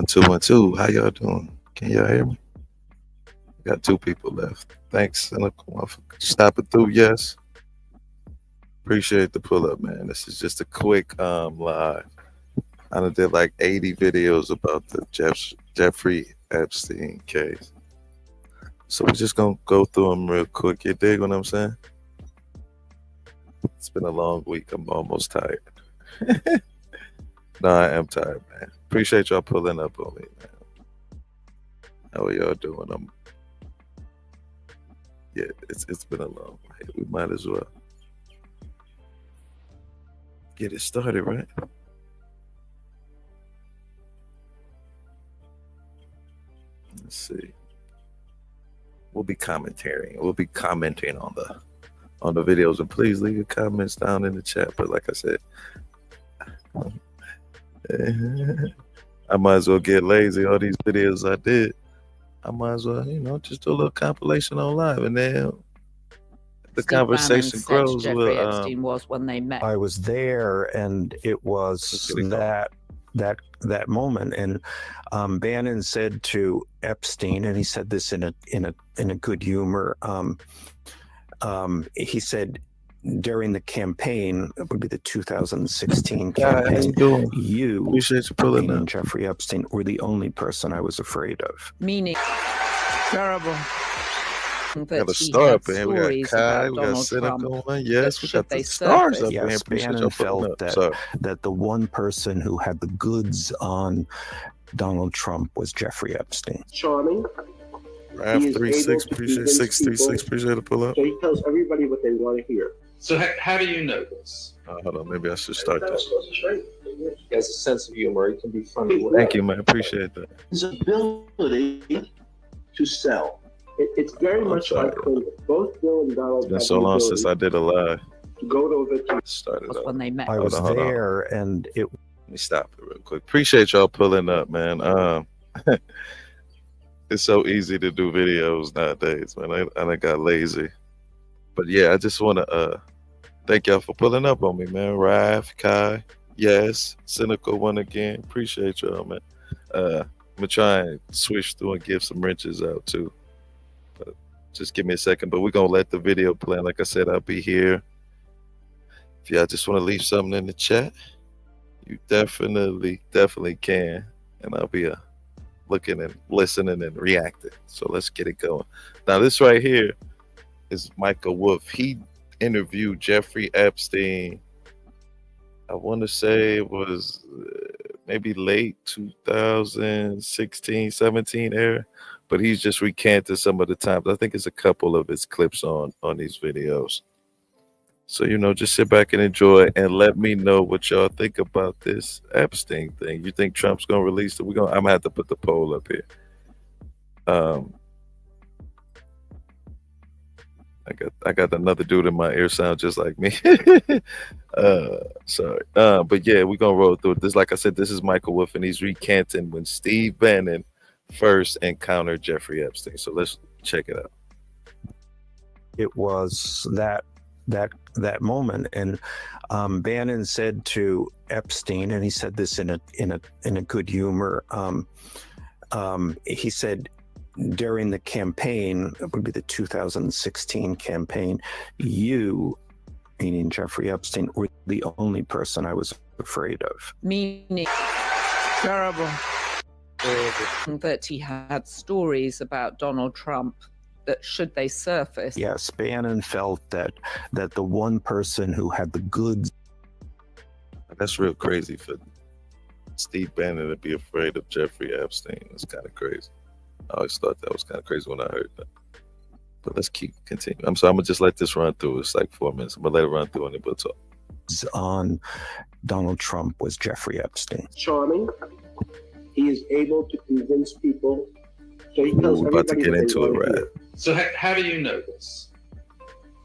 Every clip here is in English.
1 2 1 2. How y'all doing? Can y'all hear me? Got two people left. Thanks, Seneca, for stopping through. Yes, appreciate the pull up, man. This is just a quick live. I done did like 80 videos about the Jeffrey Epstein case, so we're just gonna go through them real quick. You dig what I'm saying? It's been a long week. I'm almost tired. No, I am tired, man. Appreciate y'all pulling up on me, man. How are y'all doing? Yeah, it's been a long way. We might as well get it started, right? Let's see. We'll be commentating. We'll be commenting on the videos, and please leave your comments down in the chat. But like I said, I might as well get lazy. All these videos I did, I might as well, just do a little compilation on live, and then the Steve conversation Bannon said grows. Jeffrey Epstein was when they met. I was there, and it was that moment. And Bannon said to Epstein, and he said this in a good humor. He said during the campaign, it would be the 2016 campaign. You, appreciate you pulling meaning up. Jeffrey Epstein, were the only person I was afraid of. Meaning terrible. Got a star up here. We got Kai. We got Cynical one. Yes, we got the stars up here. Yes, Bannon felt that the one person who had the goods on Donald Trump was Jeffrey Epstein. Charming. Rav 36, appreciate 636, appreciate the pull up. So he tells everybody what they want to hear. So how do you know this? Hold on, maybe I should start this. He has a sense of humor. He can be funny. Thank you, man. Appreciate that. His ability to sell. It's very much like Clinton. Both Bill and Donald. It's been so long since I did a live. Go to a victory. Started when they met. I was there, and it. Let me stop it real quick. Appreciate y'all pulling up, man. It's so easy to do videos nowadays, man. I got lazy. But yeah, I just want to thank y'all for pulling up on me, man. Raf, Kai, yes, Cynical one again. Appreciate y'all, man. I'm going to try and switch through and give some wrenches out, too. But just give me a second. But we're going to let the video play. Like I said, I'll be here. If y'all just want to leave something in the chat, you definitely can. And I'll be looking and listening and reacting. So let's get it going. Now, this right here is Michael Wolff. He interviewed Jeffrey Epstein. I want to say it was maybe late 2016, 17 era, but he's just recanted some of the times. I think it's a couple of his clips on these videos. So, just sit back and enjoy and let me know what y'all think about this Epstein thing. You think Trump's going to release it? I'm going to have to put the poll up here. I got another dude in my ear sound just like me. Sorry. But yeah, we're going to roll through it. This, like I said, this is Michael Wolff, and he's recanting when Steve Bannon first encountered Jeffrey Epstein. So let's check it out. It was that moment, and Bannon said to Epstein, and he said this in a good humor. He said during the campaign, it would be the 2016 campaign, you, meaning Jeffrey Epstein, were the only person I was afraid of. Meaning terrible. That he had stories about Donald Trump that should they surface. Yes, Bannon felt that the one person who had the goods. That's real crazy for Steve Bannon to be afraid of Jeffrey Epstein. It's kind of crazy. I always thought that was kind of crazy when I heard that. But let's continue. I'm sorry, I'm going to just let this run through. It's like 4 minutes. I'm going to let it run through and then we'll talk. On Donald Trump was Jeffrey Epstein. Charming. He is able to convince people. So he tells we're about to get into it, right? So how do you know this?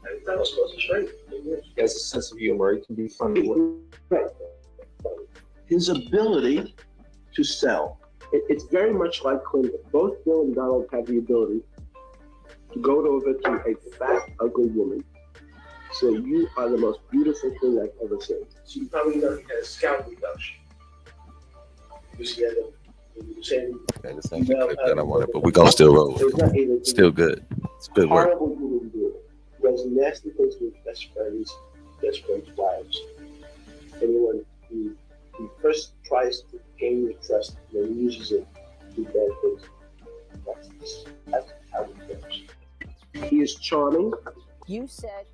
He has a sense of humor. He can be funny. Right. His ability to sell. It's very much like Clinton. Both Bill and Donald have the ability to go to a victory, a fat, ugly woman. So you are the most beautiful thing I've ever seen. So you probably know he had a scalp reduction. Because he had Saying, Okay, this ain't the clip that I wanted, but we gonna still roll with it. Still good. It's good work. horrible human being. He does nasty things with best friends' wives. Anyone who first tries to gain your trust and then uses it to do bad things. That's how it goes. He is charming. You said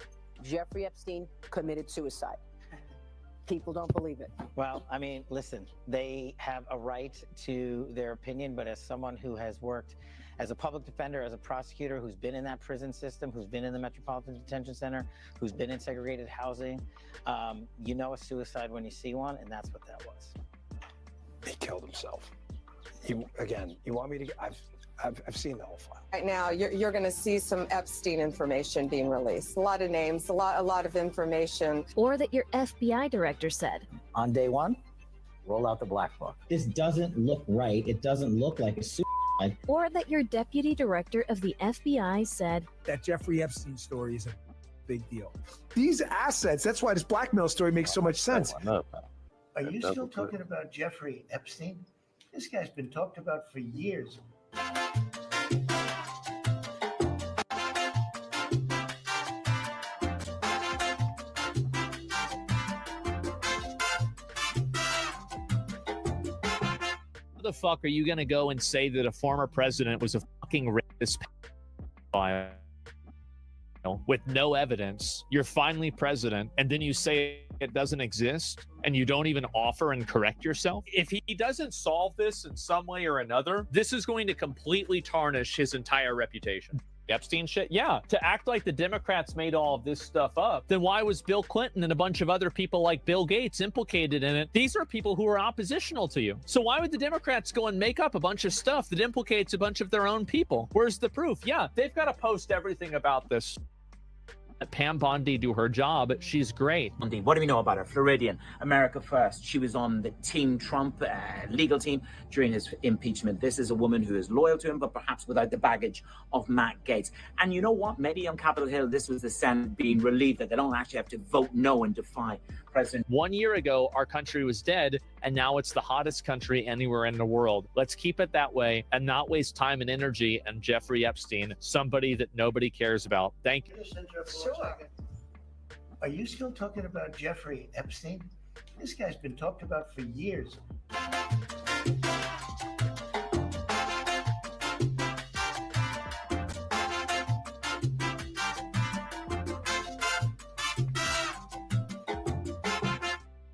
Jeffrey Epstein committed suicide. People don't believe it. Well, I mean, listen, they have a right to their opinion, but as someone who has worked as a public defender, as a prosecutor, who's been in that prison system, who's been in the Metropolitan Detention Center, who's been in segregated housing, you know a suicide when you see one, and that's what that was. He killed himself. You want me to? I've seen the whole file. Right now, you're going to see some Epstein information being released. A lot of names, a lot of information. Or that your FBI director said. On day one, roll out the black book. This doesn't look right. It doesn't look like a suicide. Or that your deputy director of the FBI said. That Jeffrey Epstein story is a big deal. These assets, that's why this blackmail story makes so much sense. Are you still talking about Jeffrey Epstein? This guy's been talked about for years. How the fuck are you going to go and say that a former president was a fucking rapist with no evidence? You're finally president, and then you say it doesn't exist, and you don't even offer and correct yourself? If he doesn't solve this in some way or another, this is going to completely tarnish his entire reputation. Epstein shit? Yeah. To act like the Democrats made all of this stuff up, then why was Bill Clinton and a bunch of other people like Bill Gates implicated in it? These are people who are oppositional to you. So why would the Democrats go and make up a bunch of stuff that implicates a bunch of their own people? Where's the proof? Yeah, they've got to post everything about this. Pam Bondi do her job. She's great. What do we know about her? Floridian, America First. She was on the Team Trump legal team during his impeachment. This is a woman who is loyal to him, but perhaps without the baggage of Matt Gaetz. And you know what? Maybe on Capitol Hill, this was the Senate being relieved that they don't actually have to vote no and defy President. 1 year ago, our country was dead, and now it's the hottest country anywhere in the world. Let's keep it that way and not waste time and energy on Jeffrey Epstein, somebody that nobody cares about. Thank you. Sure. Are you still talking about Jeffrey Epstein? This guy's been talked about for years.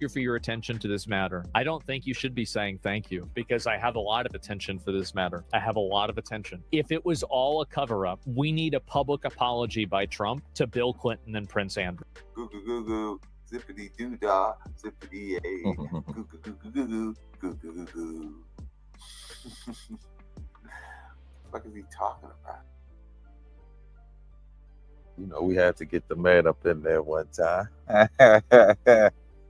You for your attention to this matter. I don't think you should be saying thank you, because I have a lot of attention for this matter. I have a lot of attention. If it was all a cover-up, we need a public apology by Trump to Bill Clinton and Prince Andrew. Goo goo goo goo, zippity doo dah, zippity yay, goo goo goo goo goo, goo goo goo goo. What is he talking about? You know, we had to get the man up in there one time.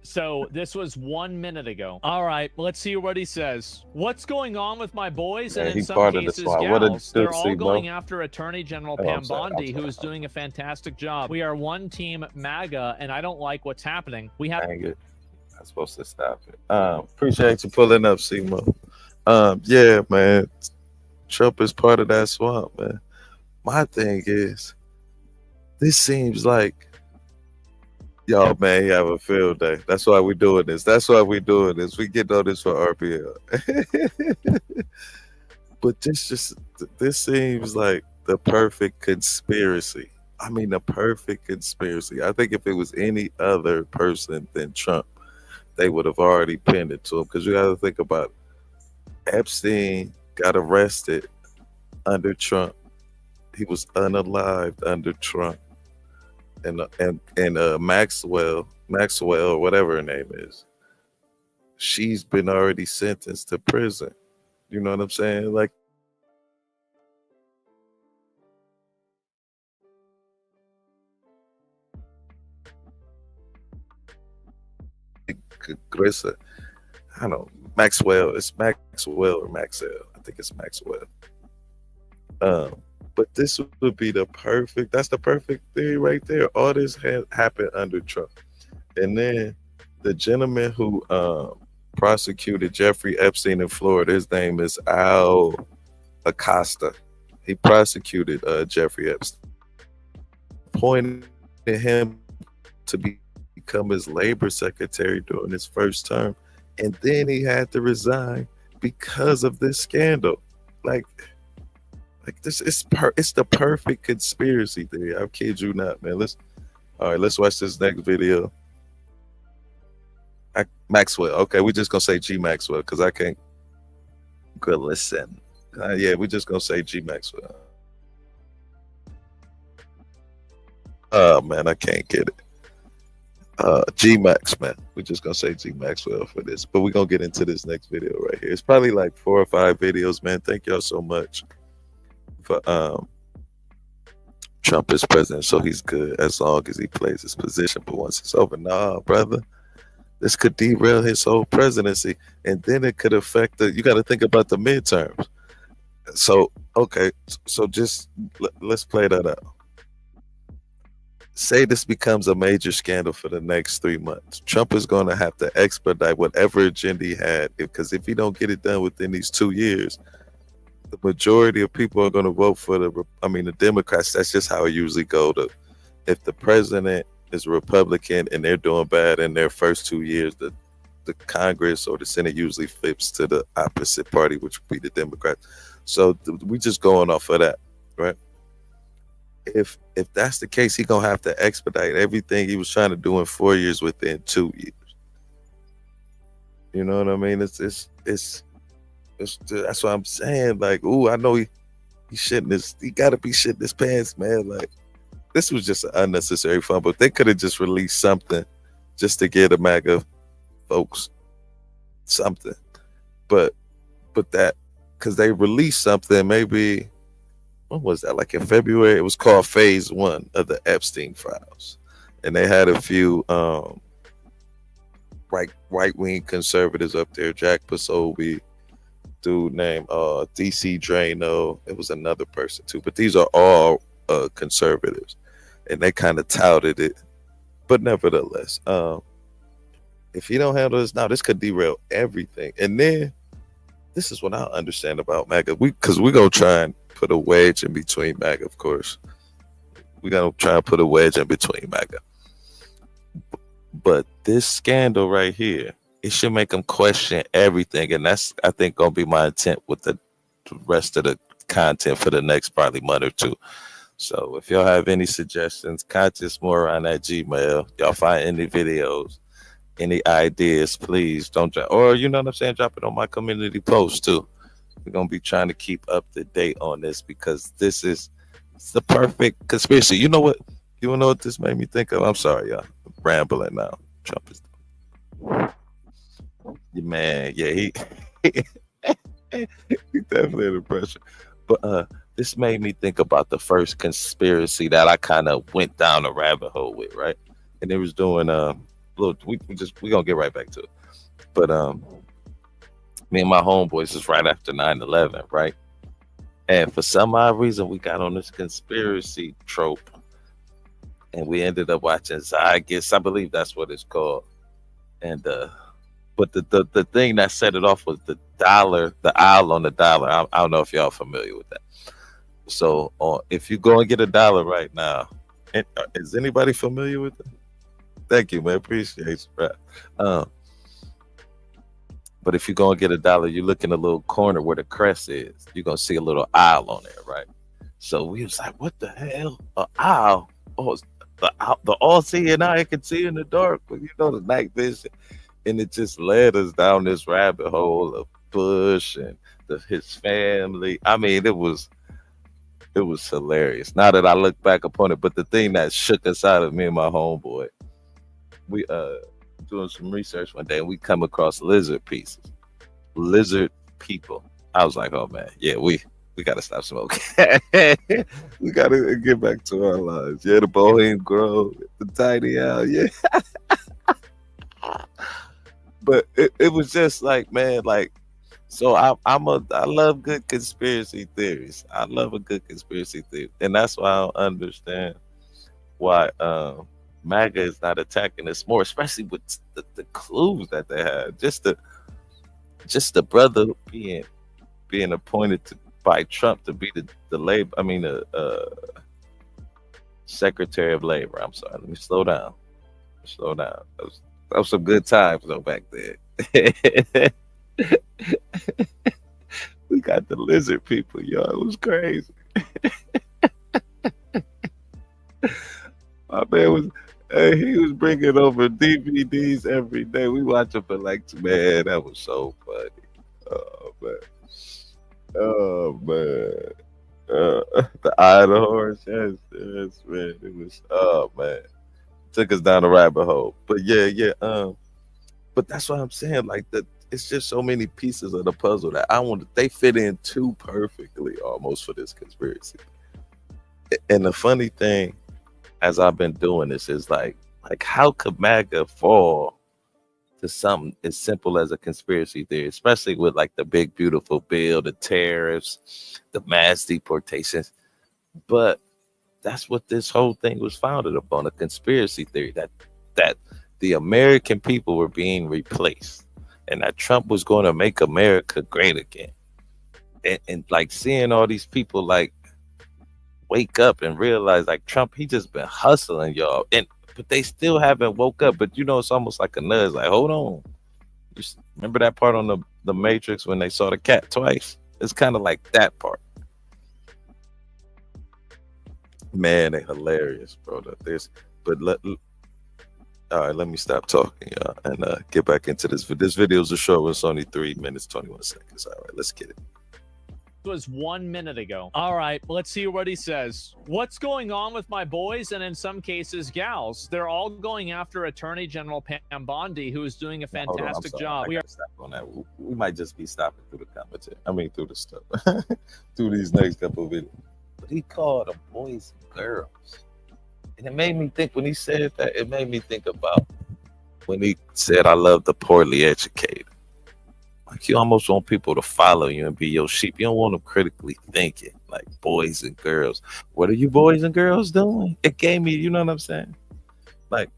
So this was 1 minute ago. All right, let's see what he says. What's going on with my boys? Man, and in he's some part of the cases, SWAT. What did gals, they're all Steve going know? after Attorney General Oh, Pam I'm sorry, Bondi, I'm who sorry. is doing a fantastic job. We are one team MAGA, and I don't like what's happening. We have. Dang it. I'm supposed to stop it. Appreciate you pulling up, Simo. Yeah, man. Trump is part of that swamp, man. My thing is, this seems like y'all, man, have a field day. That's why we're doing this. We get on this for RPL. But this seems like the perfect conspiracy. I mean, the perfect conspiracy. I think if it was any other person than Trump, they would have already pinned it to him. Because you got to think about it. Epstein got arrested under Trump. He was unalived under Trump. And Maxwell, or whatever her name is, she's been already sentenced to prison. You know what I'm saying? Like, Grissa, I don't know, Maxwell. It's Maxwell or Maxwell. I think it's Maxwell. But this would be that's the perfect theory right there. All this happened under Trump. And then the gentleman who prosecuted Jeffrey Epstein in Florida. His name is Al Acosta. He prosecuted Jeffrey Epstein, appointed him to become his labor secretary during his first term, and then he had to resign because of this scandal. Like this is it's the perfect conspiracy theory. I kid you not, man. Let's watch this next video. Maxwell. Okay, we're just gonna say G Maxwell because I can't. Good listen. Yeah, we're just gonna say G Maxwell. Oh man, I can't get it. G Max, man. We're just gonna say G Maxwell for this, but we're gonna get into this next video right here. It's probably like 4 or 5 videos, man. Thank y'all so much for Trump is president, so he's good as long as he plays his position. But once it's over, nah, brother, this could derail his whole presidency, and then it could affect you got to think about the midterms. So okay, so just let's play that out. Say this becomes a major scandal for the next 3 months. Trump is going to have to expedite whatever agenda he had, because if he don't get it done within these 2 years, the majority of people are going to vote for the Democrats. That's just how it usually goes. If the president is a Republican and they're doing bad in their first 2 years, the Congress or the Senate usually flips to the opposite party, which would be the Democrats. So we just going off of that, right? If that's the case, he's gonna have to expedite everything he was trying to do in 4 years within 2 years. You know what I mean? It's that's what I'm saying. Like, ooh, I know he got to be shitting his pants, man. Like, this was just an unnecessary fun, but they could have just released something just to get the MAGA folks something. But that, because they released something maybe, when was that? Like in February. It was called Phase 1 of the Epstein files, and they had a few right-wing conservatives up there. Jack Posobiec, dude named DC Drano. It was another person too, but these are all conservatives, and they kind of touted it. But nevertheless, if you don't handle this now, this could derail everything. And then this is what I understand about MAGA. Because we're gonna try and put a wedge in between MAGA, of course. We're gonna try and put a wedge in between MAGA. But this scandal right here, it should make them question everything, and that's, I think, gonna be my intent with the rest of the content for the next probably month or two. So if y'all have any suggestions, contact more around that Gmail. Y'all find any videos, any ideas, please don't drop, or you know what I'm saying, drop it on my community post too. We're gonna be trying to keep up to date on this, because it's the perfect conspiracy. You know what? You wanna know what this made me think of? I'm sorry, y'all. I'm rambling now. Trump is man, yeah, he definitely under pressure. But this made me think about the first conspiracy that I kind of went down a rabbit hole with, right? And it was doing look, we gonna get right back to it. But me and my homeboys is right after 9/11, right? And for some odd reason, we got on this conspiracy trope, and we ended up watching Zygus. I believe that's what it's called. And but the thing that set it off was the dollar, the owl on the dollar. I don't know if y'all familiar with that. So if you go and get a dollar right now, is anybody familiar with it? Thank you, man. Appreciate you. Right. But if you go and get a dollar, you look in the little corner where the crest is. You're gonna see a little owl on there, right? So we was like, "What the hell? An owl? Oh, the all-seeing eye can see in the dark." But you know, the night vision, and it just led us down this rabbit hole of Bush and his family. I mean, it was hilarious. Now that I look back upon it, but the thing that shook us out of me and my homeboy, we doing some research one day, and we come across lizard people. I was like, oh man, yeah, we gotta stop smoking. We gotta get back to our lives. Yeah, the Bohemian Grove, the tiny owl, yeah. But it was just like, man, like, so I love good conspiracy theories. I love a good conspiracy theory, and that's why I don't understand why MAGA is not attacking us more, especially with the clues that they had. Just just the brother being appointed by Trump to be the labor. I mean, the Secretary of Labor. I'm sorry. Let me slow down. Slow down. That was some good times though back then. We got the lizard people, yo. It was crazy. My man was, he was bringing over DVDs every day. We watch it for like, man, that was so funny. Oh man, oh man, the eye of the horse, yes, yes, man. It was, oh man, took us down the rabbit hole. But yeah. But that's what I'm saying. Like it's just so many pieces of the puzzle that they fit in too perfectly almost for this conspiracy. And the funny thing, as I've been doing this, is like how could MAGA fall to something as simple as a conspiracy theory, especially with like the big beautiful bill, the tariffs, the mass deportations. But that's what this whole thing was founded upon, a conspiracy theory that the American people were being replaced and that Trump was going to make America great again. And like seeing all these people like wake up and realize like Trump, he just been hustling y'all, but they still haven't woke up. But you know, it's almost like a nudge, like, hold on. You remember that part on the Matrix when they saw the cat twice? It's kind of like that part. Man, they hilarious, bro. All right, let me stop talking, y'all, and get back into this. This video's a short one. It's only 3 minutes, 21 seconds. All right, let's get it. It was 1 minute ago. All right, let's see what he says. What's going on with my boys and in some cases gals? They're all going after Attorney General Pam Bondi, who is doing a fantastic job. We are stop on that. We might just be stopping through the commentary. I mean, through the stuff, through these next couple of videos. But he called them boys and girls. And it made me think, when he said that, it made me think about when he said, I love the poorly educated. Like, you almost want people to follow you and be your sheep. You don't want them critically thinking, like boys and girls. What are you boys and girls doing? It gave me, you know what I'm saying? Like,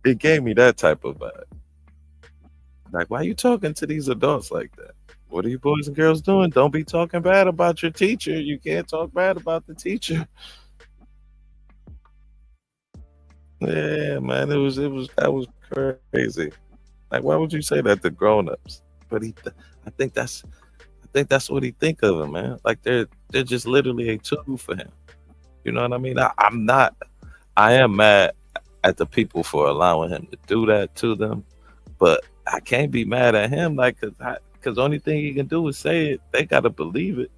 it gave me that type of vibe. Like, why are you talking to these adults like that? What are you boys and girls doing? Don't be talking bad about your teacher. You can't talk bad about the teacher. Yeah, man, that was crazy. Like, why would you say that to grown-ups? But I think that's what he think of them, man. Like they're just literally a tool for him. You know what I mean? I am mad at the people for allowing him to do that to them, but I can't be mad at him, like, cause the only thing he can do is say it. They gotta believe it,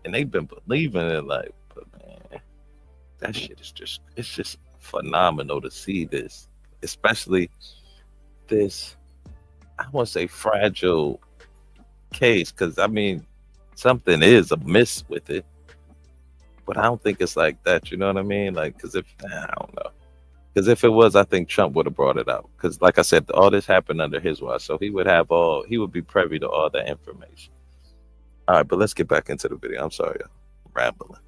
and they've been believing it. Like, but man, that shit is just phenomenal to see this, especially this, I want to say, fragile case, because I mean, something is amiss with it, but I don't think it's like that. You know what I mean? Like, because I don't know. Because if it was, I think Trump would have brought it out. Because, like I said, all this happened under his watch, so he would be privy to all that information. All right, but let's get back into the video. I'm sorry, I'm rambling.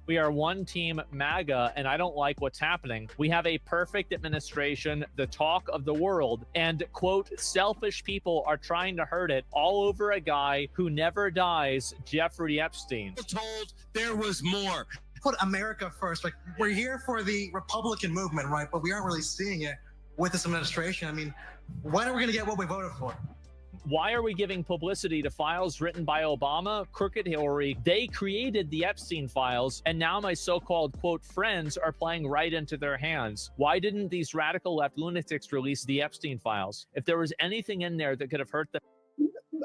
We are one team MAGA, and I don't like what's happening. We have a perfect administration, the talk of the world, and, quote, selfish people are trying to hurt it all over a guy who never dies, Jeffrey Epstein. Told there was more. Put America first. Like, we're here for the Republican movement, right? But we aren't really seeing it with this administration. I mean, when are we going to get what we voted for? Why are we giving publicity to files written by Obama, crooked Hillary? They created the Epstein files, and now my so-called, quote, friends are playing right into their hands. Why didn't these radical left lunatics release the Epstein files? If there was anything in there that could have hurt them.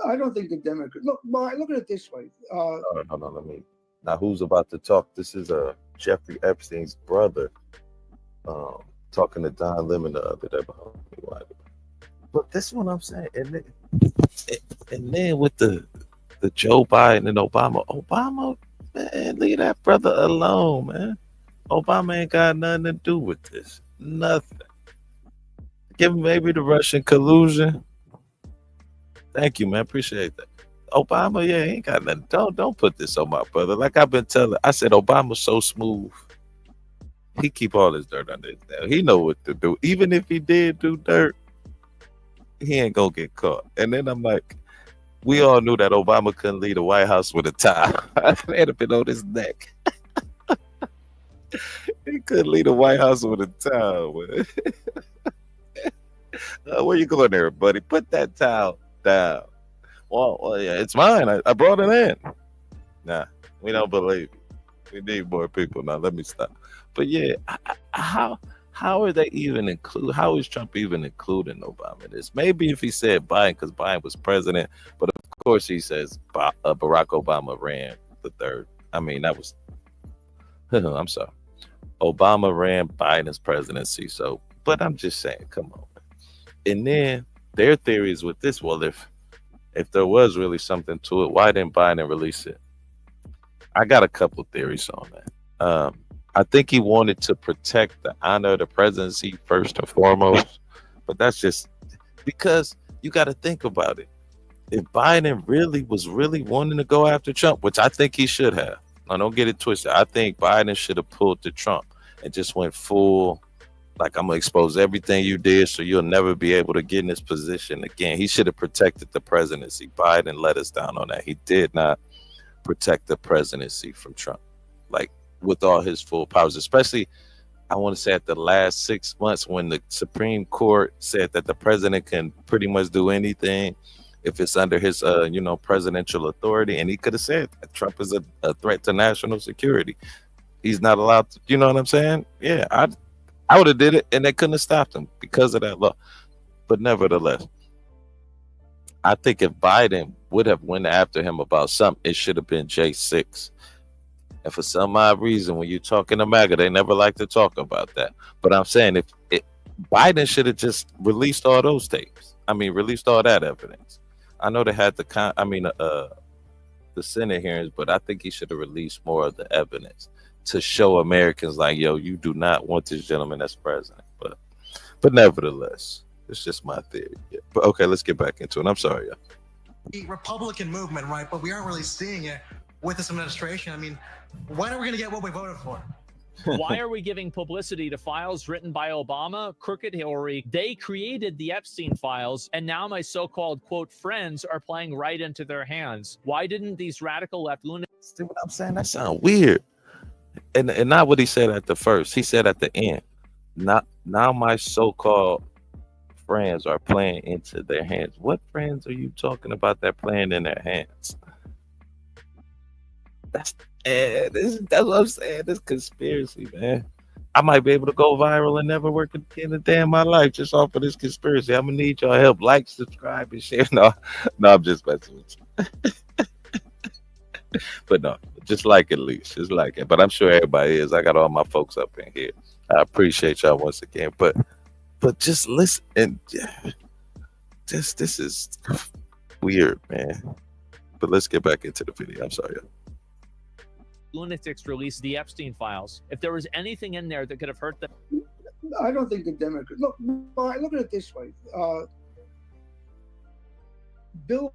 I don't think the Democrats. Look, look at it this way. Hold on, let me. Now, who's about to talk? This is Jeffrey Epstein's brother, talking to Don Lemon the other day. But this is what I'm saying. And then with the Joe Biden and Obama, man, leave that brother alone, man. Obama ain't got nothing to do with this. Nothing. Give him maybe the Russian collusion. Thank you, man. Appreciate that. Obama, yeah, he ain't got nothing. Don't put this on my brother. Like I've been telling, I said Obama's so smooth. He keep all his dirt under his nail. He know what to do. Even if he did do dirt, he ain't gonna get caught. And then I'm like, we all knew that Obama couldn't leave the White House with a tie. It had been on his neck. He couldn't leave the White House with a towel. Where you going there, buddy? Put that towel down. Well, yeah, it's mine. I brought it in. Nah, we don't believe you. We need more people. Now, let me stop. But yeah, how are they even include? How is Trump even including Obama in this? Maybe if he said Biden, because Biden was president, but of course he says Barack Obama ran the third. I mean, that was. I'm sorry. Obama ran Biden's presidency. So, but I'm just saying, come on. And then their theories with this, well, if there was really something to it, why didn't Biden release it? I got a couple theories on that. I think he wanted to protect the honor of the presidency first and foremost, but that's just because you got to think about it. If Biden was really wanting to go after Trump, which I think he should have. Now, don't get it twisted. I think Biden should have pulled the Trump and just went full, like, I'm going to expose everything you did so you'll never be able to get in this position again. He should have protected the presidency. Biden let us down on that. He did not protect the presidency from Trump, like, with all his full powers, especially, I want to say, at the last 6 months when the Supreme Court said that the president can pretty much do anything if it's under his, presidential authority. And he could have said that Trump is a threat to national security. He's not allowed to, you know what I'm saying? Yeah, I would have did it, and they couldn't have stopped him because of that law. But nevertheless, I think if Biden would have went after him about something, it should have been J6. And for some odd reason, when you're talking to MAGA, they never like to talk about that. But I'm saying if Biden should have just released all those tapes. I mean, released all that evidence. I know they had the Senate hearings, but I think he should have released more of the evidence to show Americans, like, yo, you do not want this gentleman as president. But nevertheless, it's just my theory. Yeah. But okay, let's get back into it. I'm sorry, y'all. The Republican movement, right? But we aren't really seeing it with this administration. I mean, when are we going to get what we voted for? Why are we giving publicity to files written by Obama, Crooked Hillary? They created the Epstein files, and now my so-called, quote, friends are playing right into their hands. Why didn't these radical left lunatics? See what I'm saying? That sounds weird. And not what he said at the first. He said at the end, now my so-called friends are playing into their hands. What friends are you talking about that playing in their hands? That's what I'm saying. This conspiracy, man. I might be able to go viral and never work again a day in my life just off of this conspiracy. I'm gonna need y'all help. Like, subscribe, and share. No, I'm just messing with you. But no, just like it, least. Just like it. But I'm sure everybody is. I got all my folks up in here. I appreciate y'all once again. But just listen, and this is weird, man. But let's get back into the video. I'm sorry, y'all. Lunatics released the Epstein files. If there was anything in there that could have hurt them. I don't think the Democrats look at it this way. Bill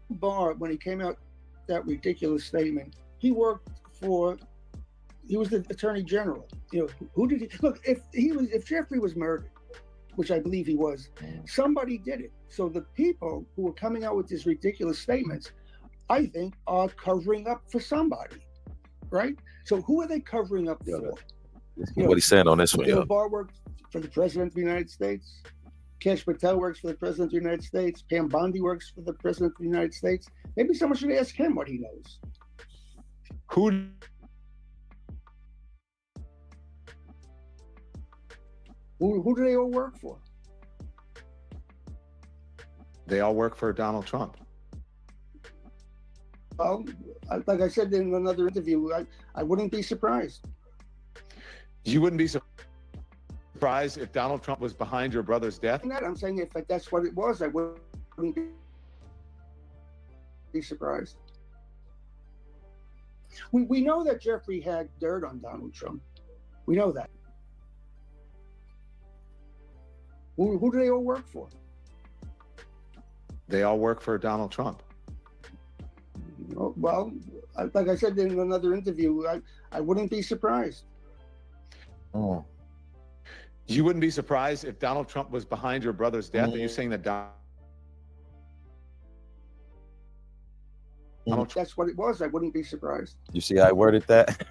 Barr, when he came out that ridiculous statement, he was the Attorney General. You know, who did he look? If Jeffrey was murdered, which I believe he was, somebody did it. So the people who were coming out with these ridiculous statements, I think, are covering up for somebody. Right? So who are they covering up for? What he's saying on this one, Bill Barr works for the President of the United States. Kash Patel works for the President of the United States. Pam Bondi works for the President of the United States. Maybe someone should ask him what he knows. Who do they all work for? They all work for Donald Trump. Well, like I said in another interview, I wouldn't be surprised. You wouldn't be surprised if Donald Trump was behind your brother's death? I'm saying if that's what it was, I wouldn't be surprised. We know that Jeffrey had dirt on Donald Trump. We know that. Who do they all work for? They all work for Donald Trump. Well, like I said in another interview, I wouldn't be surprised. Oh. You wouldn't be surprised if Donald Trump was behind your brother's death? Are you saying that Donald If that's what it was, I wouldn't be surprised. You see how I worded that?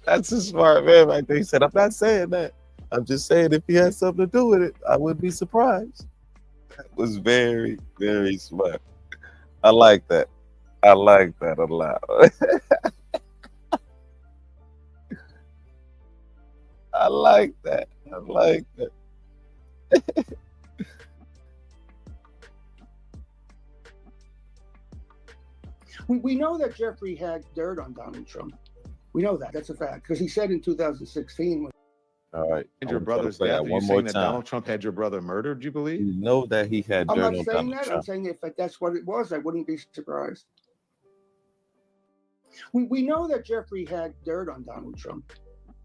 That's a smart man right there. He said, I'm not saying that. I'm just saying if he has something to do with it, I wouldn't be surprised. That was very, very smart. I like that. I like that a lot. I like that. I like that. We know that Jeffrey had dirt on Donald Trump. We know that. That's a fact. Because he said in 2016. All right. your brother's death? Are you saying that Donald Trump had your brother murdered, do you believe? You know that he had I'm dirt not on saying Donald that. I'm Trump. saying if that's what it was, I wouldn't be surprised. We know that Jeffrey had dirt on Donald Trump.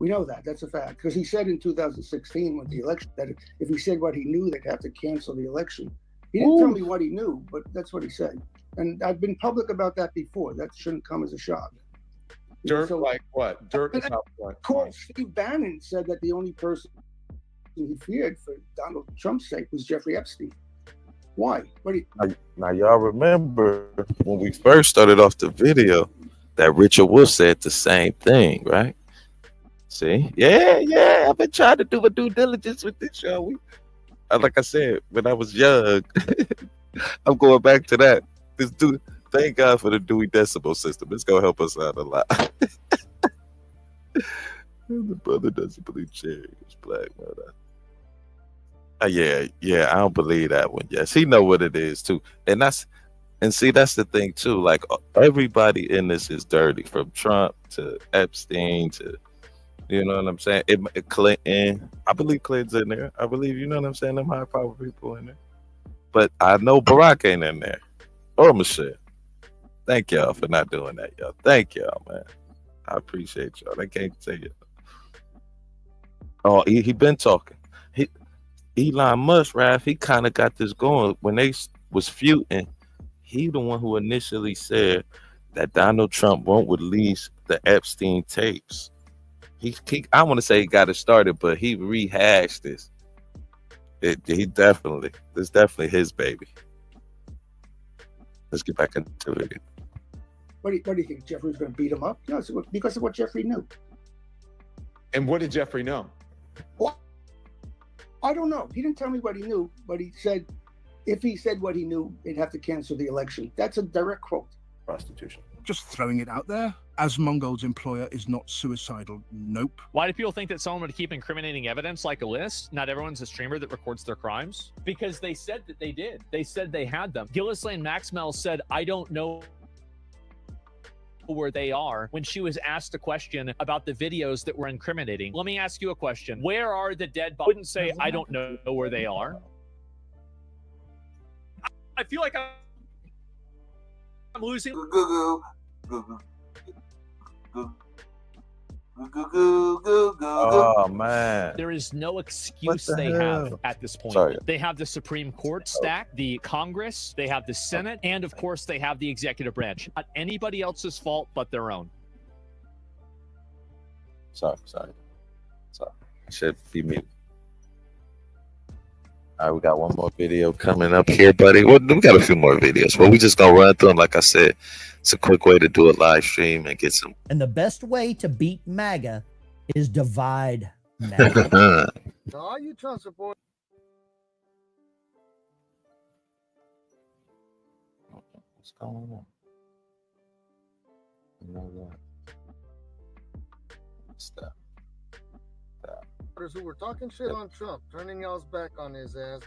We know that. That's a fact. Because he said in 2016 with the election that if he said what he knew, they'd have to cancel the election. He didn't tell me what he knew, but that's what he said. And I've been public about that before. That shouldn't come as a shock. Dirt like what? Dirt about what? Court, Steve Bannon said that the only person he feared for Donald Trump's sake was Jeffrey Epstein. Why? Now, y'all remember when we first started off the video that Richard Wolff said the same thing, right? See? Yeah. I've been trying to do a due diligence with this show. Like I said, when I was young, I'm going back to that. This dude, thank God for the Dewey Decimal System. It's gonna help us out a lot. The brother doesn't believe Cherry is black, man. Yeah, I don't believe that one. Yes, he know what it is too, and see that's the thing too. Like everybody in this is dirty, from Trump to Epstein to, you know what I'm saying. Clinton, I believe Clinton's in there. I believe, you know what I'm saying, them high power people in there. But I know Barack ain't in there, or Michelle. Thank y'all for not doing that, y'all. Thank y'all, man. I appreciate y'all. I can't say it. Oh, he been talking. Elon Musk, Raph, he kind of got this going. When they was feuding, he the one who initially said that Donald Trump won't release the Epstein tapes. I want to say he got it started, but he rehashed this. This definitely his baby. Let's get back into it. What do you think? Jeffrey was going to beat him up? No, because of what Jeffrey knew. And what did Jeffrey know? Well, I don't know. He didn't tell me what he knew, but he said if he said what he knew, they'd have to cancel the election. That's a direct quote. Prostitution. Just throwing it out there. As Mongold's employer is not suicidal. Nope. Why do people think that someone would keep incriminating evidence like a list? Not everyone's a streamer that records their crimes. Because they said that they did. They said they had them. Ghislaine Maxwell said, I don't know where they are, when she was asked a question about the videos that were incriminating. Let me ask you a question. Where are the dead bodies? I wouldn't say I don't know where they are. I feel like I'm losing. Oh man, there is no excuse they have at this point. Sorry. They have the Supreme Court stacked, the Congress, they have the Senate, and of course they have the executive branch. Not anybody else's fault but their own. Sorry. I should be muted. All right, we got one more video coming up here, buddy. Well, we got a few more videos, but we just gonna run through them. Like I said, it's a quick way to do a live stream and get some. And the best way to beat MAGA is divide MAGA. All you Trump supporters. What's going on? You know that. Stop. Who were talking shit on Trump, turning y'all's back on his ass.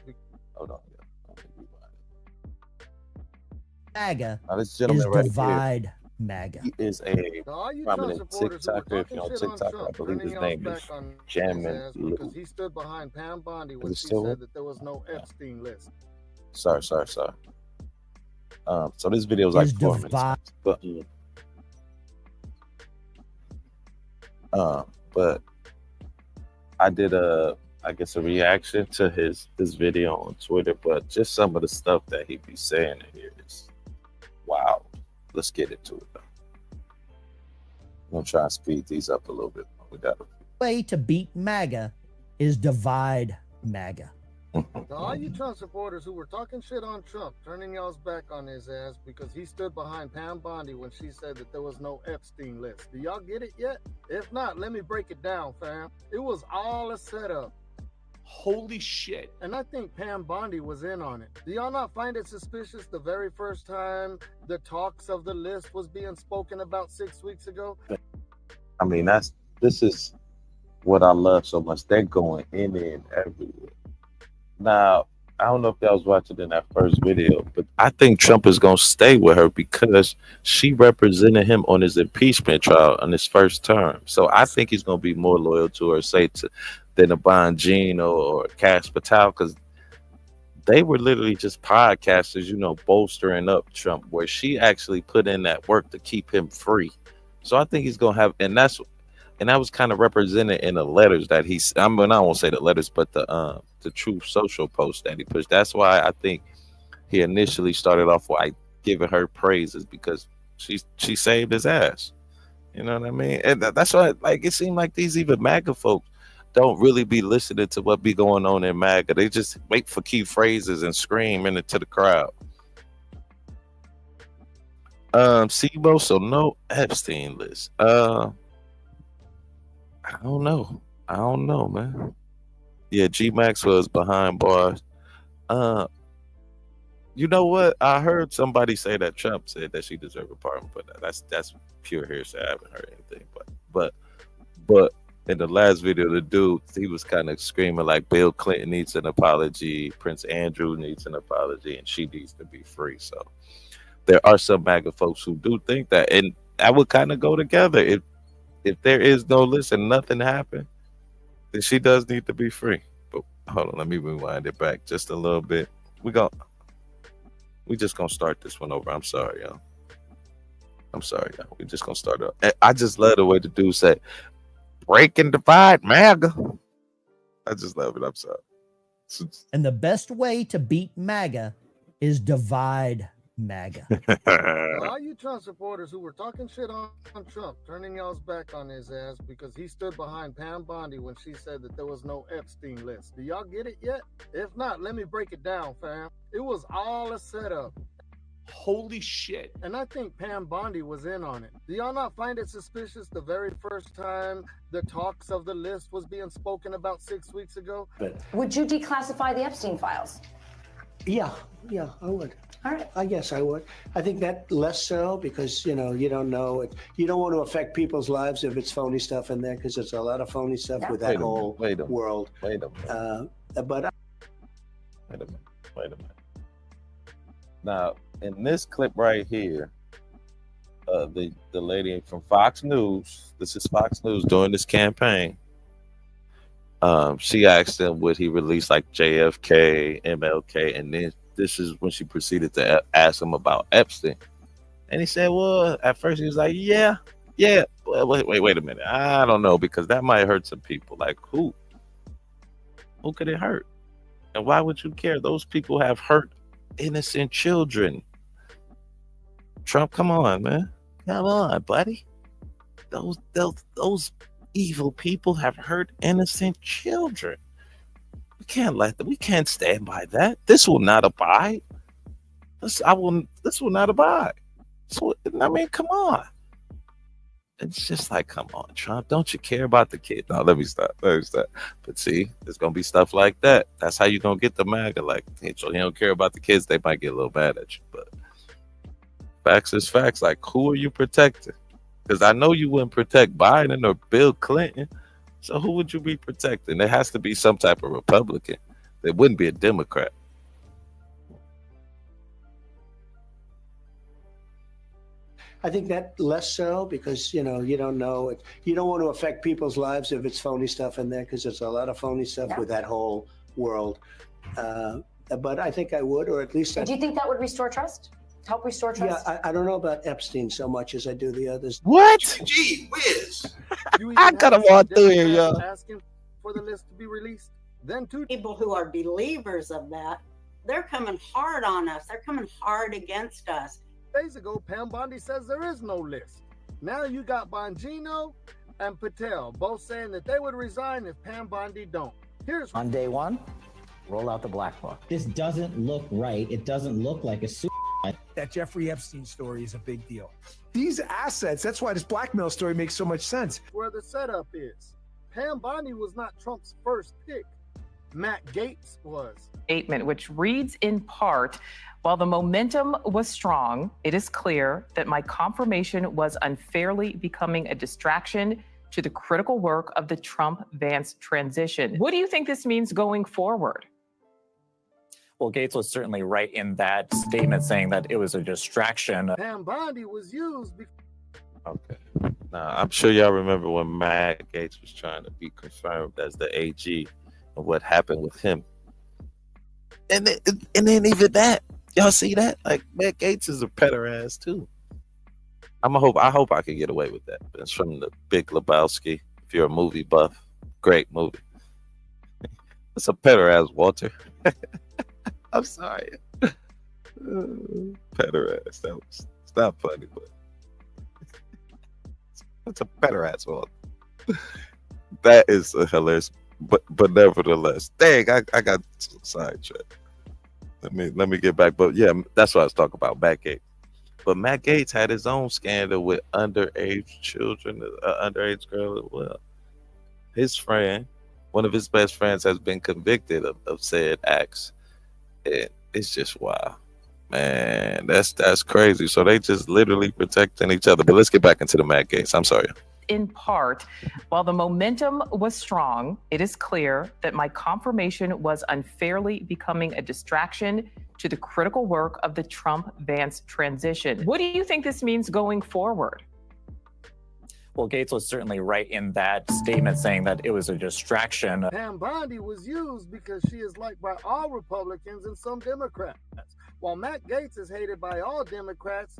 Hold on. MAGA this is gentleman right divide here, MAGA. he is a prominent TikToker. If you're on TikTok, I believe his name is Jammin Lou. Because he stood behind Pam Bondi when Is it she still said up? that there was no Epstein list. Sorry. So this video is like Is 4 minutes, but I did a reaction to his video on Twitter, but just some of the stuff that he be saying in here is wow. Let's get into it though. I'm gonna try and speed these up a little bit. We got Way to beat MAGA is divide MAGA. To all you Trump supporters who were talking shit on Trump, turning y'all's back on his ass because he stood behind Pam Bondi when she said that there was no Epstein list. Do y'all get it yet? If not, let me break it down, fam. It was all a setup. Holy shit. And I think Pam Bondi was in on it. Do y'all not find it suspicious the very first time the talks of the list was being spoken about 6 weeks ago? I mean, this is what I love so much. They're going in and everywhere. Now, I don't know if y'all was watching in that first video, but I think Trump is going to stay with her because she represented him on his impeachment trial on his first term. So I think he's going to be more loyal to her, than a Bongino or Cash Patel, because they were literally just podcasters, you know, bolstering up Trump, where she actually put in that work to keep him free. So I think he's going to have, and that was kind of represented in the letters that he's, I mean, I won't say the letters, but the Truth Social post that he pushed. That's why I think he initially started off by giving her praises, because she saved his ass. You know what I mean? And that's why, like, it seemed like these even MAGA folks don't really be listening to what be going on in MAGA. They just wait for key phrases and scream into the crowd. SIBO, so no Epstein list. I don't know, man. Yeah, G Maxwell's behind bars. You know what? I heard somebody say that Trump said that she deserved a pardon, but that's pure hearsay. I haven't heard anything. But in the last video, the dude, he was kind of screaming like Bill Clinton needs an apology, Prince Andrew needs an apology, and she needs to be free. So there are some MAGA folks who do think that, and that would kind of go together. If there is no list and nothing happened, then she does need to be free. But hold on, let me rewind it back just a little bit. We just gonna start this one over. I'm sorry, y'all. We just gonna start up. I just love the way the dude said, "Break and divide, MAGA." I just love it. I'm sorry. And the best way to beat MAGA is divide MAGA. To all you Trump supporters who were talking shit on Trump, turning y'all's back on his ass because he stood behind Pam Bondi when she said that there was no Epstein list. Do y'all get it yet? If not, let me break it down, fam. It was all a setup. Holy shit. And I think Pam Bondi was in on it. Do y'all not find it suspicious the very first time the talks of the list was being spoken about 6 weeks ago? Would you declassify the Epstein files? Yeah, I would. All right. I guess I would. I think that less so because, you know, you don't know it. You don't want to affect people's lives if it's phony stuff in there, because there's a lot of phony stuff with that whole world. Wait a minute. But Wait a minute. Now, in this clip right here, the lady from Fox News, this is Fox News during this campaign, she asked him would he release like JFK, MLK, and then this is when she proceeded to ask him about Epstein. And he said, well, at first he was like, yeah. Well, wait a minute. I don't know, because that might hurt some people. Like who? Who could it hurt? And why would you care? Those people have hurt innocent children. Trump, come on, man. Come on, buddy. Those evil people have hurt innocent children. We can't stand by that. This will not abide. This will not abide. So I mean, come on. It's just like, come on, Trump. Don't you care about the kid? No, let me stop. But see, there's gonna be stuff like that. That's how you're gonna get the MAGA. Like, hey, so you don't care about the kids, they might get a little mad at you. But facts is facts. Like, who are you protecting? Because I know you wouldn't protect Biden or Bill Clinton. So who would you be protecting? There has to be some type of Republican. There wouldn't be a Democrat. I think that less so because, you know, you don't know it. You don't want to affect people's lives if it's phony stuff in there, because there's a lot of phony stuff with that whole world. But I think I would, or at least. Do you think that would restore trust? Help restore trust? Yeah, I don't know about Epstein so much as I do the others. What? Gee whiz. I gotta walk through here, y'all. Asking for the list to be released. Then two people who are believers of that, they're coming hard on us. They're coming hard against us. days ago, Pam Bondi says there is no list. Now you got Bongino and Patel both saying that they would resign if Pam Bondi don't. Here's On day one, roll out the black book. This doesn't look right. It doesn't look like a That Jeffrey Epstein story is a big deal. These assets, that's why this blackmail story makes so much sense. where the setup is. Pam Bondi was not Trump's first pick. Matt Gaetz was. Statement, which reads in part, while the momentum was strong, it is clear that my confirmation was unfairly becoming a distraction to the critical work of the Trump-Vance transition. What do you think this means going forward? Well, Gaetz was certainly right in that statement saying that it was a distraction. Pam Bondi was used because Okay. Now, I'm sure y'all remember when Matt Gaetz was trying to be confirmed as the AG and what happened with him. And then even that, y'all see that? Like, Matt Gaetz is a petter ass too. I hope I can get away with that. It's from the Big Lebowski. If you're a movie buff, great movie. It's a petter ass, Walter. I'm sorry. Petter ass. It's not funny, but it's a petter ass, Walter. That is hilarious. But nevertheless, dang, I got sidetracked. Let me get back. But yeah, that's what I was talking about, Matt Gaetz. But Matt Gaetz had his own scandal with underage children, underage girl as well. His friend, one of his best friends, has been convicted of said acts. And it's just wow. Man, that's crazy. So they just literally protecting each other. But let's get back into the Matt Gaetz. I'm sorry. In part, while the momentum was strong, it is clear that my confirmation was unfairly becoming a distraction to the critical work of the Trump-Vance transition. What do you think this means going forward? Well, Gaetz was certainly right in that statement saying that it was a distraction. Pam Bondi was used because she is liked by all Republicans and some Democrats, while Matt Gaetz is hated by all Democrats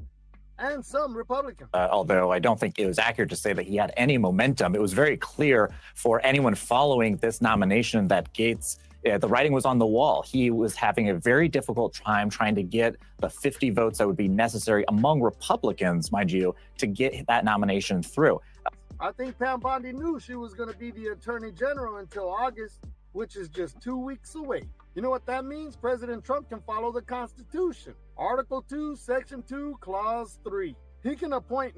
and some Republicans. Although I don't think it was accurate to say that he had any momentum. It was very clear for anyone following this nomination that Gaetz, the writing was on the wall. He was having a very difficult time trying to get the 50 votes that would be necessary among Republicans, mind you, to get that nomination through. I think Pam Bondi knew she was going to be the Attorney General until August, which is just 2 weeks away. You know what that means? President Trump can follow the Constitution. Article 2, Section 2, Clause 3. He can appoint.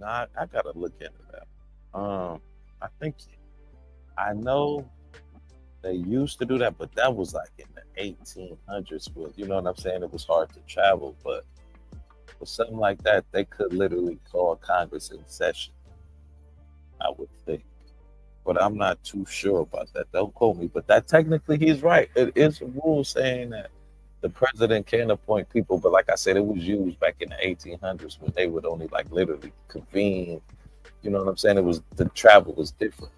Nah, I gotta look into that. I think I know they used to do that, but that was like in the 1800s. You know what I'm saying? It was hard to travel, but for something like that, they could literally call Congress in session, I would think. But I'm not too sure about that. Don't quote me. But that technically he's right. It is a rule saying that the president can appoint people. But like I said, it was used back in the 1800s when they would only like literally convene. You know what I'm saying? The travel was different.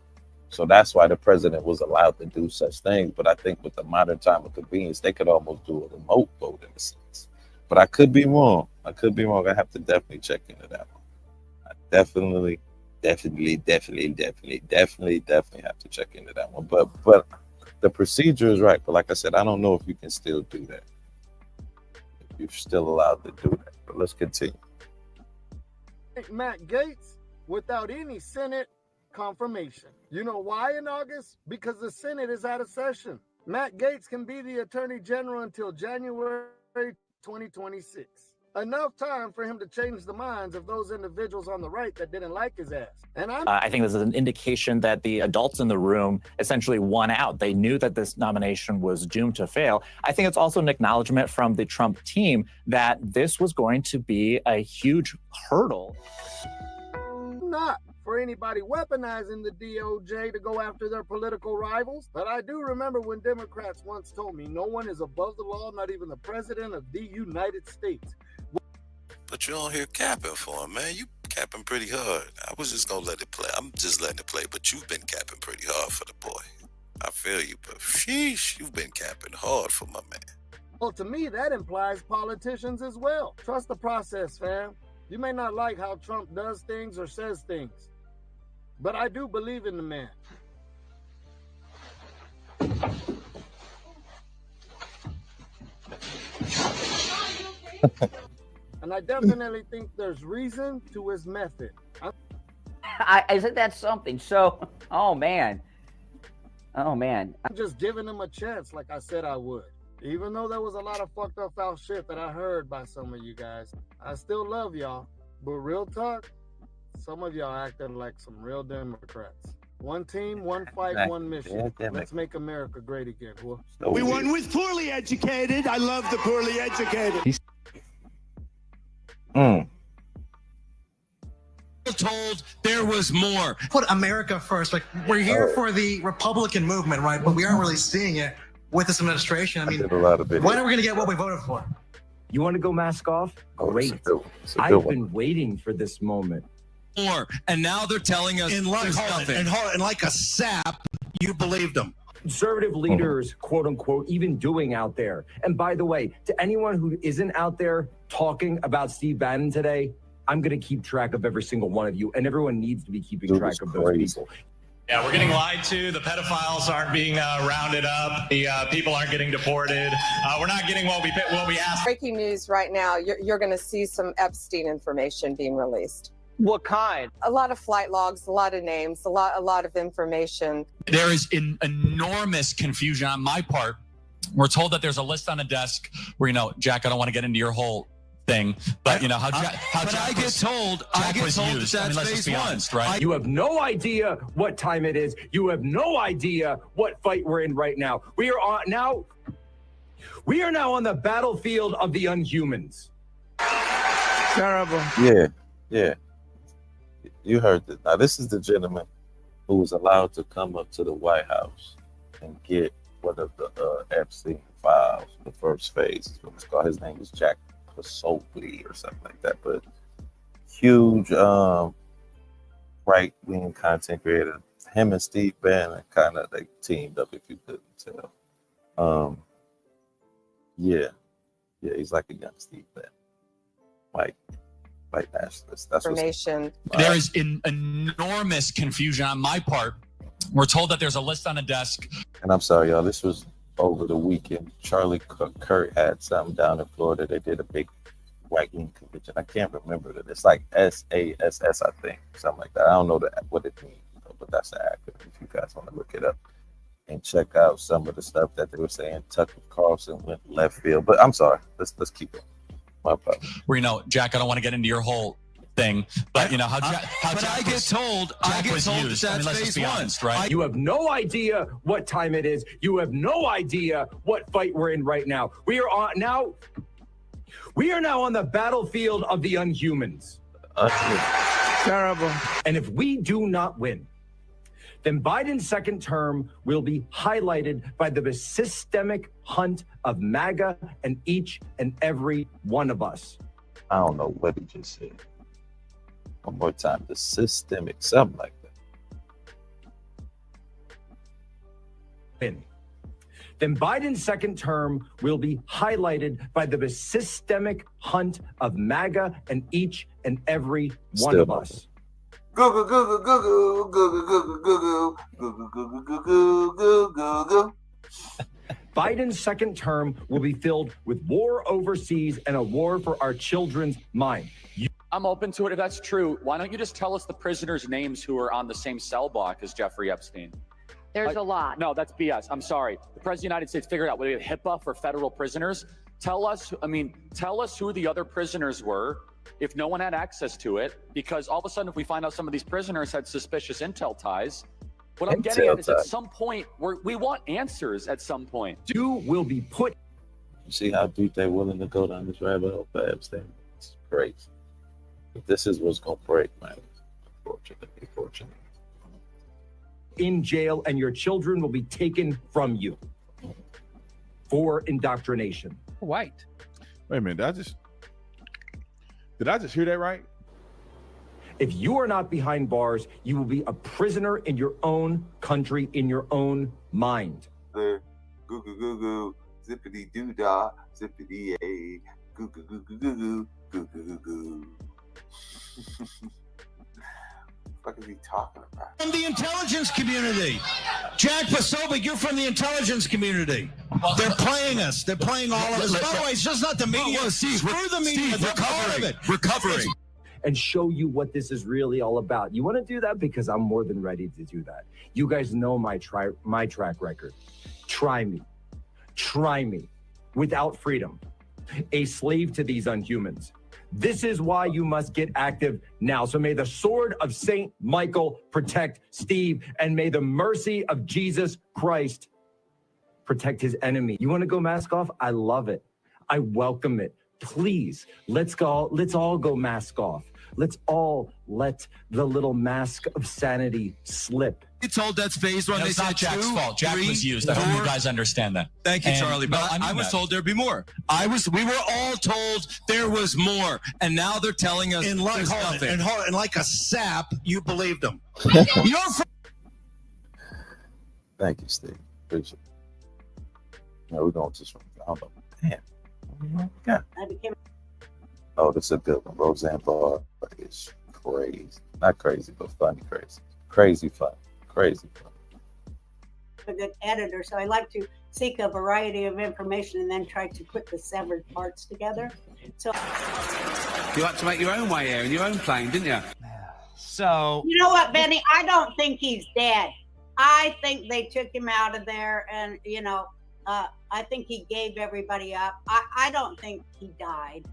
So that's why the president was allowed to do such things. But I think with the modern time of convenience, they could almost do a remote vote in a sense. But I could be wrong. I have to definitely check into that one. I definitely have to check into that one. But the procedure is right. But like I said, I don't know if you can still do that. If you're still allowed to do that. But let's continue. Matt Gaetz without any Senate confirmation. You know why in August? Because the Senate is out of session. Matt Gaetz can be the Attorney General until January 2026. Enough time for him to change the minds of those individuals on the right that didn't like his ass. And I think this is an indication that the adults in the room essentially won out. They knew that this nomination was doomed to fail. I think it's also an acknowledgement from the Trump team that this was going to be a huge hurdle. Not for anybody weaponizing the DOJ to go after their political rivals. But I do remember when Democrats once told me no one is above the law, not even the president of the United States. But you don't hear capping for him, man. You capping pretty hard. I was just gonna let it play. I'm just letting it play, but you've been capping pretty hard for the boy. I feel you, but sheesh, you've been capping hard for my man. Well, to me, that implies politicians as well. Trust the process, fam. You may not like how Trump does things or says things, but I do believe in the man. And I definitely think there's reason to his method. Isn't that something? So, oh man, Oh man. I'm just giving him a chance like I said I would. Even though there was a lot of fucked up foul shit that I heard by some of you guys, I still love y'all. But real talk, some of y'all acting like some real Democrats. One team, one fight, one mission. Let's make America great again, boy. We won with poorly educated. I love the poorly educated. Told there was more. Put America first. Like, we're here for the Republican movement, right? But we aren't really seeing it with this administration. I mean, did a lot of videos. when are we going to get what we voted for? You want to go mask off? Great. It's a good I've one. been waiting for this moment. More, and now they're telling us there's nothing. And like a sap, you believed them. Conservative leaders, quote unquote, even doing out there. And by the way, to anyone who isn't out there talking about Steve Bannon today, I'm going to keep track of every single one of you, and everyone needs to be keeping track of those people. Yeah, we're getting lied to. The pedophiles aren't being rounded up. The people aren't getting deported. We're not getting what we asked. Breaking news right now, you're going to see some Epstein information being released. What kind? A lot of flight logs, a lot of names, a lot of information. There is enormous confusion on my part. We're told that there's a list on a desk where, Jack, I don't want to get into your whole thing, but how Jack I get told that's phase one, right? You have no idea what time it is. You have no idea what fight we're in right now. We are now on the battlefield of the unhumans. Terrible. Yeah. You heard that. Now, this is the gentleman who was allowed to come up to the White House and get one of the Epstein files, the first phase is what it's called. His name was Jack Posobiec or something like that, but huge right-wing content creator. Him and Steve Bannon kind of like teamed up, if you couldn't tell. Yeah, he's like a young Steve Bannon, white nationalist. That's information. There is enormous confusion on my part. We're told that there's a list on a desk. And I'm sorry, y'all. This was over the weekend. Charlie Kirk had something down in Florida. They did a big right-wing convention. I can't remember it. It's like SASS, I think, something like that. I don't know what it means, but that's the acronym. If you guys want to look it up and check out some of the stuff that they were saying. Tucker Carlson went left field, but I'm sorry. Let's keep it. My problem. Where Jack, I don't want to get into your whole thing, but I get told that's phase one, right? You have no idea what time it is. You have no idea what fight we're in right now. We are now on the battlefield of the unhumans. Terrible. And if we do not win, then Biden's second term will be highlighted by the systemic hunt of MAGA and each and every one of us. I don't know what he just said. One more time. The systemic, something like that. Then Biden's second term will be highlighted by the systemic hunt of MAGA and each and every one of us. Google, Google, Google, Google, Google, Google, Google, Google, Google, Google, Google. Biden's second term will be filled with war overseas and a war for our children's mind. I'm open to it if that's true. Why don't you just tell us the prisoners' names who are on the same cell block as Jeffrey Epstein? There's a lot. No, that's BS. I'm sorry. The President of the United States figured out we have HIPAA for federal prisoners. Tell us who the other prisoners were if no one had access to it, because all of a sudden, if we find out some of these prisoners had suspicious intel ties, what I'm getting at is at some point, we want answers at some point. You will be put. You see how deep they're willing to go down this rabbit hole for Epstein? It's crazy. But this is what's going to break, man. Unfortunately. In jail, and your children will be taken from you for indoctrination. White. Wait a minute. Did I just hear that right? If you are not behind bars, you will be a prisoner in your own country, in your own mind. Goo goo goo goo, zippity doo dah, zippity a, goo goo goo goo goo goo goo goo goo. What is he talking about? From the intelligence community. Jack Posobiec, you're from the intelligence community. They're playing us. They're playing all of us. By the way, it's just not the media. Screw the media. They're part of it. Recovering. and show you what this is really all about. You want to do that? Because I'm more than ready to do that. You guys know my track record. Try me. Try me. Without freedom. A slave to these unhumans. This is why you must get active now. So may the sword of Saint Michael protect Steve, and may the mercy of Jesus Christ protect his enemy. You want to go mask off? I love it. I welcome it. Please, let's all go mask off. Let's all let the little mask of sanity slip. You told that's phase one. No, They it's not said Jack's two, fault. Jack three, was used. I hope you guys understand that. Thank you, And- Charlie. But No, I mean was that. told there'd be more. We were all told there was more, and now they're telling us And like, there's nothing. and like a sap, you believed them. You're Thank you, Steve. Appreciate it. No, we're going to just, I don't know. Damn. Yeah. I became Oh, this is a good one. Roseanne Barr is crazy. Not crazy, but funny crazy. Crazy fun. Crazy fun. a good editor, so I like to seek a variety of information and then try to put the severed parts together. So You had to make your own way here in your own plane, didn't you? So you know what, Benny? I don't think he's dead. I think they took him out of there, and I think he gave everybody up. I don't think he died.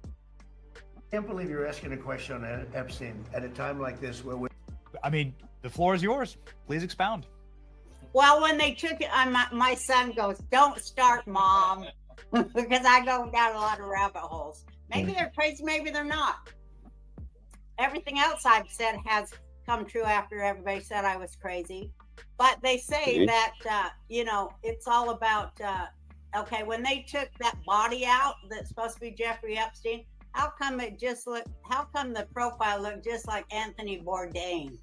I can't believe you're asking a question on Epstein at a time like this where we... I mean, the floor is yours. Please expound. Well, when they took it, my son goes, "Don't start, Mom," because I go down a lot of rabbit holes. Maybe they're crazy, maybe they're not. Everything else I've said has come true after everybody said I was crazy. But they say that, it's all about, okay, when they took that body out that's supposed to be Jeffrey Epstein, how come the profile looked just like Anthony Bourdain?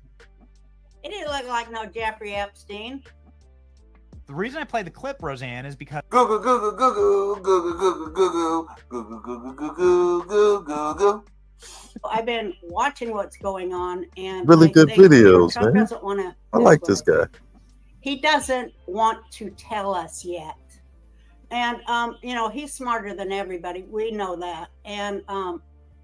It didn't look like no Jeffrey Epstein. The reason I play the clip, Roseanne, is because Google, Google, Google, Google, Google, Google, Google, Google, Google, Google. I've been watching what's going on, and Really good videos, Trump man. doesn't want to. I like this guy. He doesn't want to tell us yet, and he's smarter than everybody. We know that, and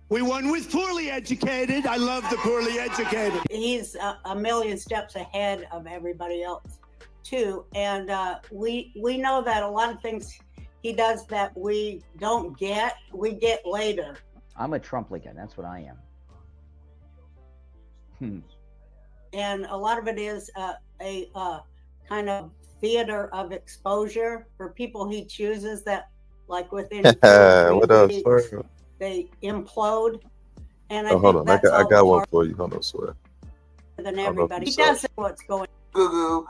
We won with poorly educated. I love the poorly educated. he's a million steps ahead of everybody else too. And we know that a lot of things he does that we don't get, we get later. I'm a Trumplican. That's what I am. And a lot of it is a kind of theater of exposure for people he chooses that, like within 2 or 3 What else? weeks, they implode. And I Oh, hold think on. that's I all got one part for you. Hold on, swear. than I don't know if everybody. you He saw it. doesn't know what's going. Google.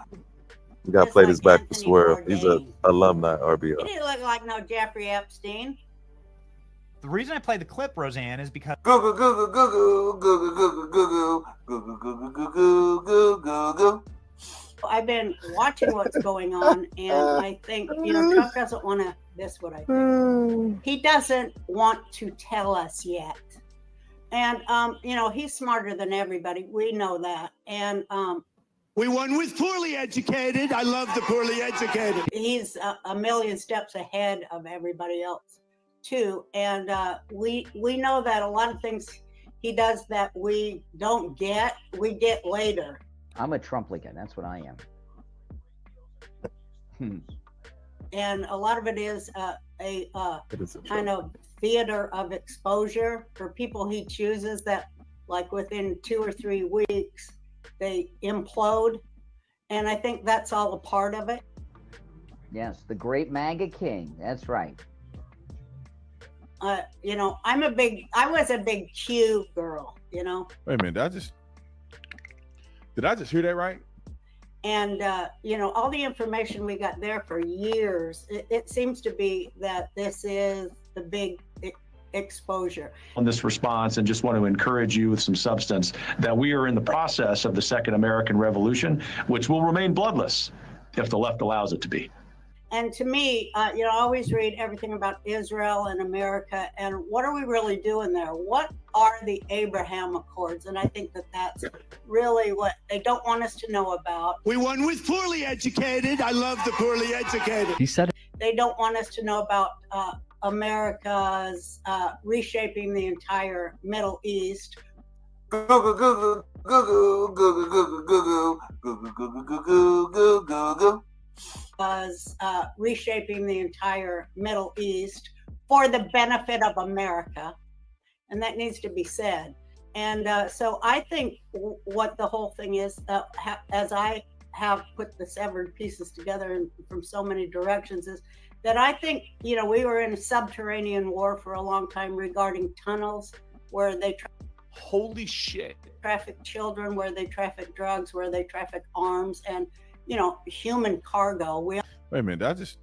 You got to play this back for Swerve. He's a alumni He RBI. didn't look like no Jeffrey Epstein. the reason I play the clip, Roseanne, is because Google, Google, Google, Google, Google, Google, Google, Google, Google, Google, Google. I've been watching what's going on, and I think Trump doesn't want to. This is what I think. He doesn't want to tell us yet, and he's smarter than everybody. We know that, and We won with poorly educated. I love the poorly educated. he's a million steps ahead of everybody else too. And we know that a lot of things he does that we don't get, we get later. I'm a Trumplican. That's what I am. And a lot of it is a kind of theater of exposure for people he chooses that, like within 2 or 3 weeks, they implode. And I think that's all a part of it. Yes, the great MAGA king. That's right. I was a big Q girl, Wait a minute, did I just hear that right? and all the information we got there for years, it seems to be that this is the big exposure. On this response, and just want to encourage you with some substance that we are in the process of the Second American Revolution, which will remain bloodless if the left allows it to be. And to me, I always read everything about Israel and America, and what are we really doing there? What are the Abraham Accords? And I think that that's really what they don't want us to know about. We won with poorly educated. I love the poorly educated. He said They don't want us to know about America's reshaping the entire Middle East. Was reshaping the entire Middle East for the benefit of America, and that needs to be said. And so I think what the whole thing is, as I have put the severed pieces together from so many directions, is that I think, you know, we were in a subterranean war for a long time regarding tunnels where they holy shit traffic children, where they traffic drugs, where they traffic arms, and, you know, human cargo. We Wait a minute,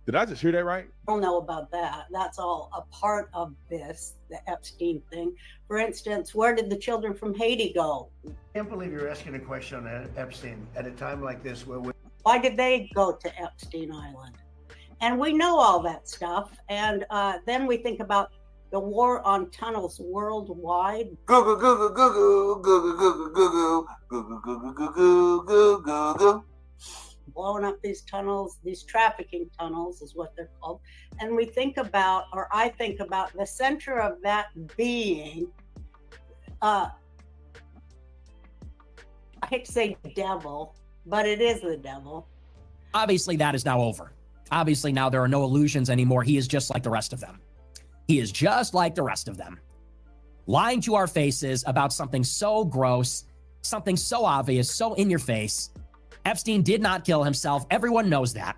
did I just hear that right? don't know about that. That's all a part of this, the Epstein thing. For instance, where did the children from Haiti go? I can't believe you're asking a question on Epstein at a time like this where Why did they go to Epstein Island? And we know all that stuff. And then we think about the war on tunnels worldwide. Blowing up these tunnels, these trafficking tunnels is what they're called. And we think about, or I think about, the center of that being, I hate to say devil, but it is the devil. Obviously, that is now over. Obviously, now there are no illusions anymore. He is just like the rest of them. He is just like the rest of them. Lying to our faces about something so gross, something so obvious, so in your face. Epstein did not kill himself. Everyone knows that.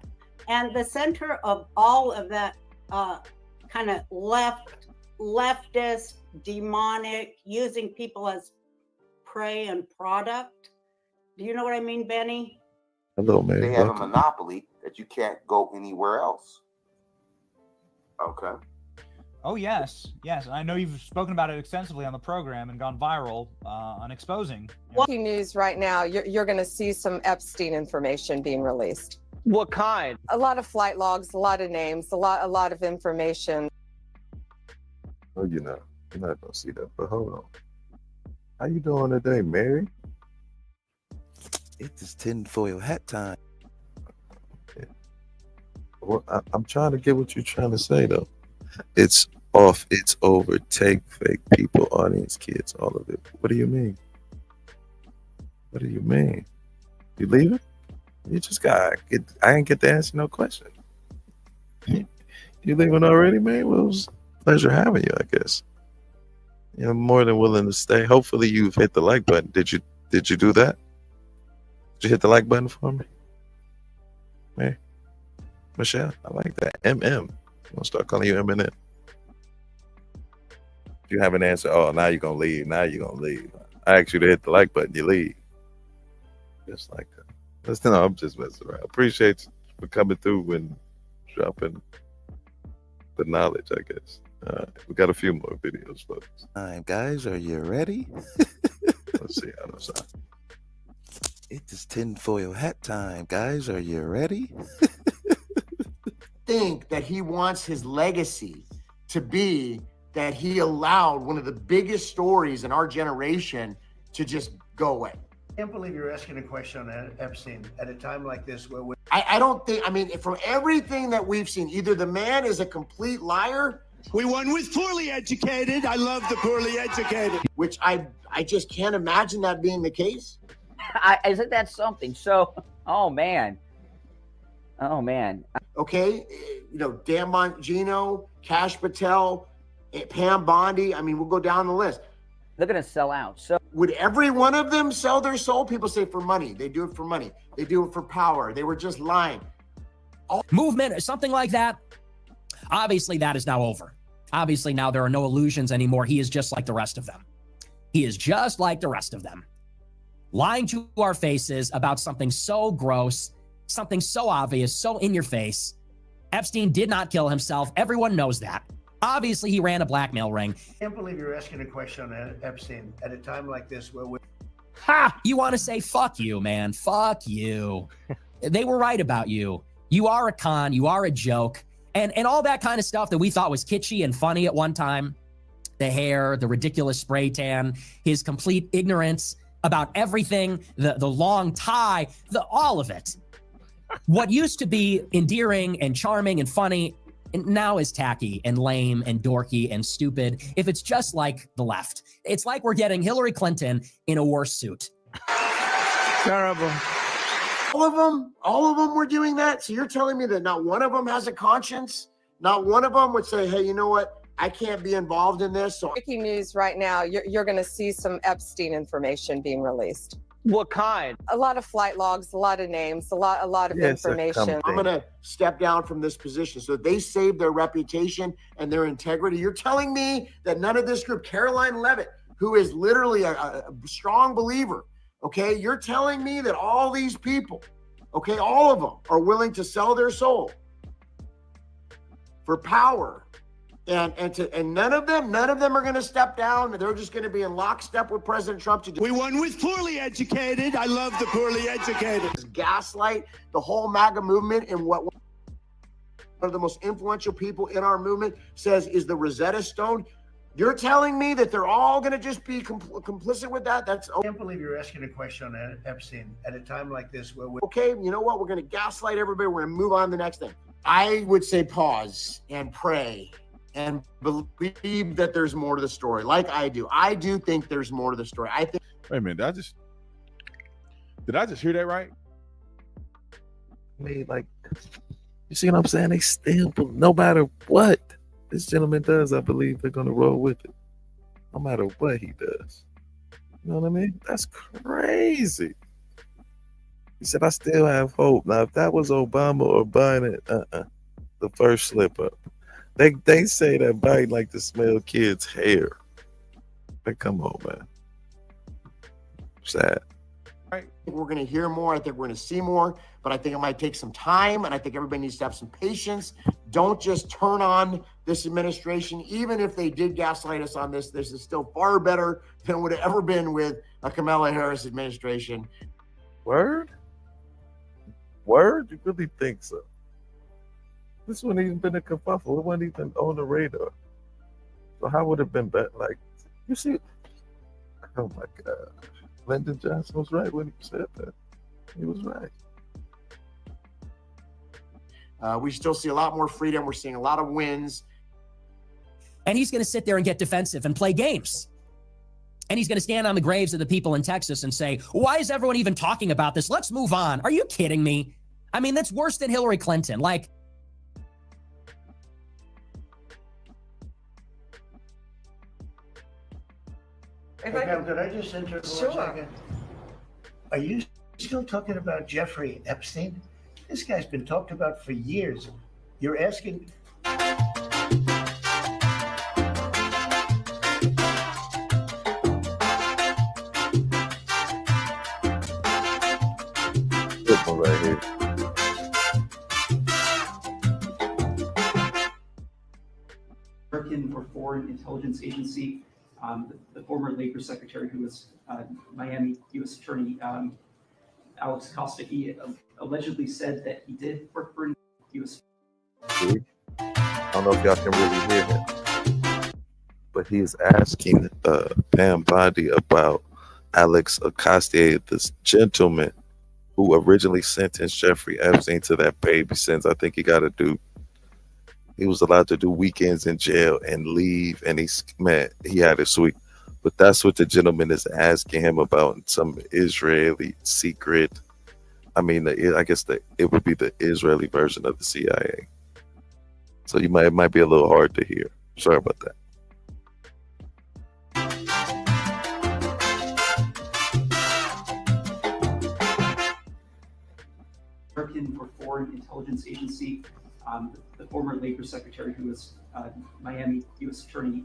And the center of all of that kind of leftist, demonic, using people as prey and product. Do you know what I mean, Benny? Hello, man. They have a Welcome. monopoly that you can't go anywhere else. Okay. Oh, yes. Yes. I know you've spoken about it extensively on the program and gone viral on exposing. Breaking news right now, you're going to see some Epstein information being released. What kind? A lot of flight logs, a lot of names, a lot of information. Oh, you're not gonna see that. But hold on. How you doing today, Mary? It is tinfoil hat time. Well, I'm trying to get what you're trying to say, though. It's off. It's over. Take fake people, audience, kids, all of it. What do you mean? What do you mean? You leaving? You just got get. I didn't get to answer no question. You leaving already, man? Well, it was a pleasure having you, I guess. You're more than willing to stay. Hopefully, you've hit the like button. Did you do that? Did you hit the like button for me? Hey, Michelle, I like that. MM. I'm gonna start calling you Eminem. If you have an answer, oh, now you're gonna leave. Now you're gonna leave. I asked you to hit the like button, you leave. Just like that. Listen, I'm just messing around. Appreciate you for coming through and dropping the knowledge, I guess. We got a few more videos, folks. All right, guys, are you ready? Let's see how this sounds. It is tinfoil hat time, guys. Are you ready? Think that he wants his legacy to be that he allowed one of the biggest stories in our generation to just go away. I can't believe you're asking a question on Epstein at a time like this where I don't think, I mean, from everything that we've seen, either the man is a complete liar. We won with poorly educated. I love the poorly educated. Which I just can't imagine that being the case. Isn't that something? So, oh man. Okay, you know, Dan Bongino, Cash Patel, Pam Bondi. I mean, we'll go down the list. They're going to sell out. So would every one of them sell their soul? People say for money. They do it for money. They do it for power. They were just lying. Movement or something like that. Obviously, that is now over. Obviously, now there are no illusions anymore. He is just like the rest of them. He is just like the rest of them. Lying to our faces about something so gross, something so obvious, so in your face. Epstein did not kill himself. Everyone knows that. Obviously, he ran a blackmail ring. I can't believe you're asking a question on Epstein at a time like this where Ha! You want to say, fuck you, man. Fuck you. They were right about you. You are a con. You are a joke. And all that kind of stuff that we thought was kitschy and funny at one time. The hair, the ridiculous spray tan, his complete ignorance about everything, the long tie, all of it. What used to be endearing and charming and funny and now is tacky and lame and dorky and stupid if it's just like the left. It's like we're getting Hillary Clinton in a worse suit. Terrible. All of them were doing that. So you're telling me that not one of them has a conscience? Not one of them would say, hey, you know what? I can't be involved in this. So Breaking news right now, you're going to see some Epstein information being released. What kind? A lot of flight logs, a lot of names, a lot of information. I'm going to step down from this position. So they saved their reputation and their integrity. You're telling me that none of this group, Caroline Levitt, who is literally a strong believer, okay, you're telling me that all these people, okay, all of them are willing to sell their soul for power, and none of them are going to step down. They're just going to be in lockstep with President Trump. We won with poorly educated. I love the poorly educated. Gaslight the whole MAGA movement, and what one of the most influential people in our movement says is the Rosetta Stone. You're telling me that they're all going to just be complicit with that? I can't believe you're asking a question on Epstein at a time like this where we're... Okay, you know what? We're going to gaslight everybody. We're going to move on to the next thing. I would say pause and pray and believe that there's more to the story, like I do. I do think there's more to the story. I think... Wait a minute, did I just hear that right? I mean, like, you see what I'm saying? They still, no matter what this gentleman does, I believe they're going to roll with it. No matter what he does. You know what I mean? That's crazy. He said, I still have hope. Now, if that was Obama or Biden, the first slip up. They say that Biden like to smell kids' hair. Like, come on, man. Sad. Right. We're going to hear more. I think we're going to see more, but I think it might take some time, and I think everybody needs to have some patience. Don't just turn on this administration. Even if they did gaslight us on this, this is still far better than would have ever been with a Kamala Harris administration. Word? Word? You really think so? This wouldn't even been a kerfuffle. It wasn't even on the radar. So how would it have been better? Like, you see, oh my God. Lyndon Johnson was right when he said that. He was right. We still see a lot more freedom. We're seeing a lot of wins. And he's going to sit there and get defensive and play games. And he's going to stand on the graves of the people in Texas and say, why is everyone even talking about this? Let's move on. Are you kidding me? I mean, that's worse than Hillary Clinton. Like, Hey, ma'am, could I just interrupt for 1 second? Are you still talking about Jeffrey Epstein? This guy's been talked about for years. You're asking... Good one right here. American or Foreign Intelligence Agency. The former Lakers secretary, who was Miami U.S. Attorney Alex Costa, he allegedly said that he did work for U.S. I don't know if y'all can really hear him, but he's asking Pam Bondi about Alex Acosta, this gentleman who originally sentenced Jeffrey Epstein to that baby sentence. I think he was allowed to do weekends in jail and leave, and he had it sweet. But that's what the gentleman is asking him about, some Israeli secret. I mean, I guess it would be the Israeli version of the CIA. So it might be a little hard to hear. Sorry about that. American or Foreign Intelligence Agency. The former Lakers secretary, who was Miami U.S. Attorney